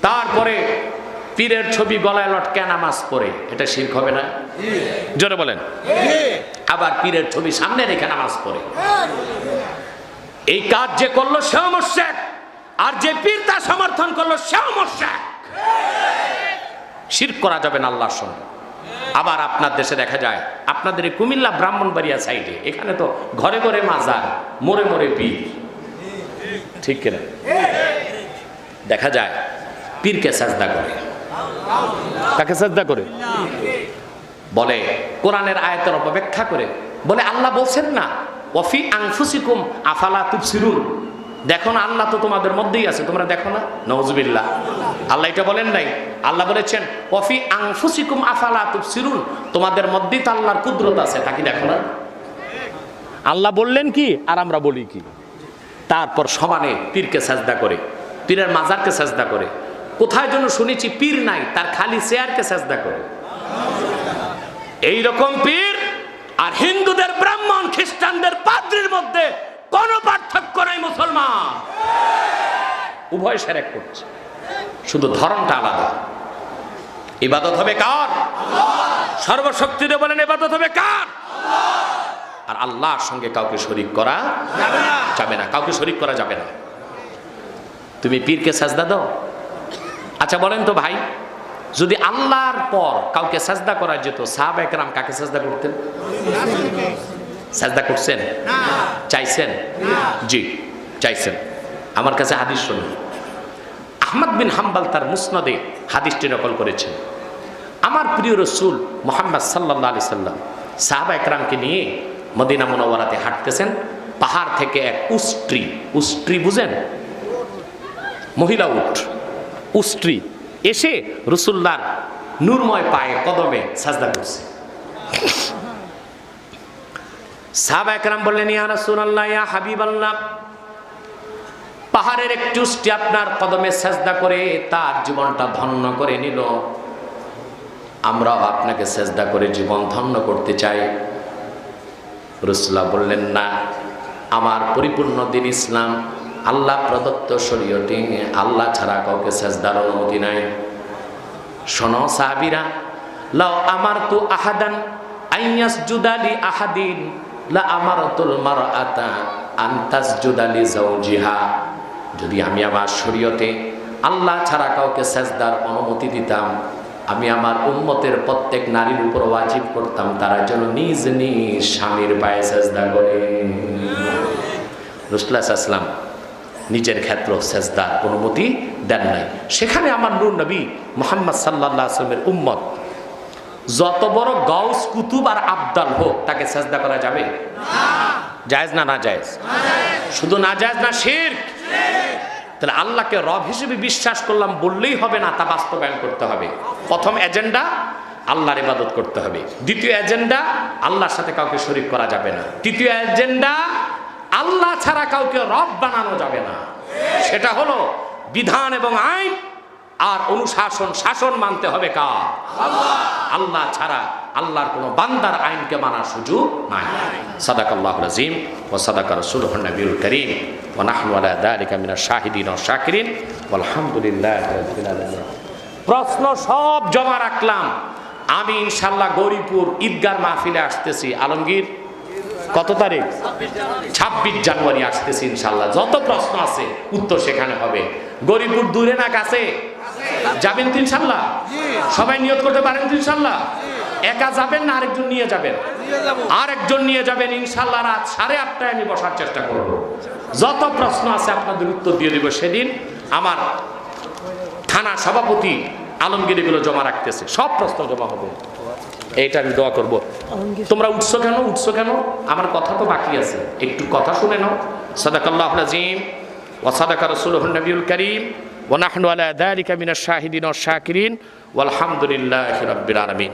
তারপরে পীরের ছবি গলায় লটকায় নামাজ পড়ে, এটা শিরক হবে না? জোরে বলেন। আবার পীরের ছবি সামনে রেখে নামাজ পড়ে, এই কাজ যে করলো সেও মুশরিক, আর যে পীর তা সমর্থন করলো সেও মুশরিক। শিরক করা যাবে না আল্লাহর সঙ্গে। আবার আপনার দেশে দেখা যায়, আপনাদের এই কুমিল্লা ব্রাহ্মণবাড়িয়া সাইডে, এখানে তো ঘরে ঘরে মাজার, মোড়ে মোড়ে পীর, ঠিক কিনা? দেখা যায় পীরকে সাজদা করে। কাকে সাজদা করে? বলে কোরআনের আয়াতের অপব্যাখ্যা করে, বলে আল্লাহ বলছেন না ওয়াফি আনফুসিকুম আফালা তুবসিরুন, দেখো না আল্লাহ তো তোমাদের মধ্যেই আছে, তোমরা দেখো না? নাউজুবিল্লাহ, আল্লাহ এটা বলেন নাই। আল্লাহ বলেছেন ওয়াফি আনফুসিকুম আফালা তুবসিরুন, তোমাদের মধ্যেই তো আল্লাহর কুদরত আছে, তা কি দেখো না? আল্লাহ বললেন কি আর আমরা বলি কি? তারপর সমানে পীরকে সাজদা করে, পীরের মাজারকে সাজদা করে। কোথায় যেন শুনেছি পীর নাই, তার খালি চেয়ারকে সাজদা করে। এইরকম পীর আর হিন্দুদের ব্রাহ্মণ, খ্রিস্টানদের পাদ্রীর মধ্যে কোনো পার্থক্য নাই। মুসলমান উভয় শিরক করছে, শুধু ধরনটা আলাদা। ইবাদত হবে কার? সর্বশক্তিতে বলেন ইবাদত হবে কার? আর আল্লাহর সঙ্গে কাউকে শরীক করা যাবে না, কাউকে শরীক করা যাবে না। তুমি পীরকে সাজদা দাও? আচ্ছা বলেন তো ভাই, যদি আল্লাহর পর কাউকে সাজদা করা যেত, সাহাবা একরাম কাকে সাজদা করতেন? সাজদা করছেন? চাইছেন? জি চাইছেন। আমার কাছে হাদিস শুনুন, আহমদ বিন হাম্বল তার মুসনাদে হাদিসটি নকল করেছেন। আমার প্রিয় রসুল মুহাম্মদ সাল্লাল্লাহু আলাইহি সাল্লাম সাহাবা একরামকে নিয়ে মদিনা মুনাওয়ারাতে হাঁটতেছেন। পাহাড় থেকে এক উষ্ট্রি, উষ্ট্রি বুঝেন? মহিলা উট, উষ্ট্রি এসে রসুল্লাহর নূরময় পায়ে কদমে সাজদা করছে। সাহাবা একরাম বললেন, ইয়া রাসূলুল্লাহ, ইয়া হাবিবাল্লাহ, পাহাড়ের একটি উষ্ট্রি আপনার কদমে সাজদা করে তার জীবনটা ধন্য করে নিল, আমরাও আপনাকে সাজদা করে জীবন ধন্য করতে চাই। রাসূলুল্লাহ বললেন, না, আমার পরিপূর্ণ দিন ইসলাম, আল্লাহ প্রদত্ত শরীয়তে আল্লাহ ছাড়া কাউকে সাজদার অনুমতি নাই। শোনো সাহাবীরা, লাউ আমারতু আহাদান আইয়াসজুদা লি আহাদিন লা আমারতুল মারআতা আন তাসজুদা লি যাওজিহা। যদি আমি আমার শরীয়তে আল্লাহ ছাড়া কাউকে সাজদার অনুমতি দিতাম, আমি আমার উম্মতের প্রত্যেক নারীর উপর ওয়াজিব করতাম তারা যেন নিজ নিজ স্বামীর পায়ে সাজদা করে। রাসূলুল্লাহ সাল্লাল্লাহু আলাইহি ওয়াসাল্লাম নিজের ক্ষেত্র সাজদার অনুমতি দেন নাই। সেখানে আমার নূর নবী মুহাম্মদ সাল্লাল্লাহু আলাইহি ওয়াসাল্লামের উম্মত যত বড় গাউস কুতুব আর আবদাল হোক, তাকে সাজদা করা যাবে? জায়েজ না না জায়েজ? শুধু না জায়েজ না, শিরক। তাহলে আল্লাহকে রব হিসেবে বিশ্বাস করলাম বললেই হবে না, তা বাস্তবায়ন করতে হবে। প্রথম এজেন্ডা আল্লাহর ইবাদত করতে হবে। দ্বিতীয় এজেন্ডা আল্লাহর সাথে কাউকে শরীক করা যাবে না। তৃতীয় এজেন্ডা আল্লাহ ছাড়া কাউকে রব বানানো যাবে না। সেটা হলো বিধান এবং আইন আর অনুশাসন, শাসন মানতে হবে কার? আল্লাহ ছাড়া আল্লাহর কোনো বান্দার আইনকে মানার সুযোগ নাই। সাদাকাল্লাহুল আযীম ওয়া সাদাকা রাসূলুহুন নবিয়ুল কারীম ওয়া নাহনু আলা যালিকা মিনাশ শাহিদিন ওয়াশ শাকিরিন ওয়ালহামদুলিল্লাহি রাব্বিল আলামিন। প্রশ্ন সব জমা রাখলাম। আমি ইনশাআল্লাহ গৌরীপুর ঈদগাহ মাহফিলে আসতেছি। আলমগীর কত তারিখ? 26 জানুয়ারি আসতেছি ইনশাআল্লাহ। যত প্রশ্ন আছে উত্তর সেখানে হবে। গৌরীপুর দূরে না কাছে? যাবেন তো ইনশাআল্লাহ? সবাই নিয়ত করতে পারেন তো ইনশাআল্লাহ? একা যাবেন না আরেকজন নিয়ে যাবেন? আরেকজন নিয়ে যাবেন ইনশাআল্লাহ। রাত 8:30টায় আমি বসার চেষ্টা করব। যত প্রশ্ন আছে আপনাদের উত্তর দিয়ে দেব। সেদিন আমার থানা সভাপতি আলমগীর এগুলো জমা রাখতেছে, সব প্রশ্ন জমা হবে। এইটা আমি দোয়া করবো। তোমরা উঠছো কেন? উঠছো কেন? আমার কথা তো বাকি আছে, একটু কথা শুনে নাও। সাদাকাল্লাহুল আযীম ওয়া সাদাকা রাসূলুহুন নবিয়ুল কারীম ওয়া নাহনু আলা যালিকা মিনাশ শাহিদিন ওয়াশ শাকিরিন ওয়ালহামদুলিল্লাহি রাব্বিল আলামিন।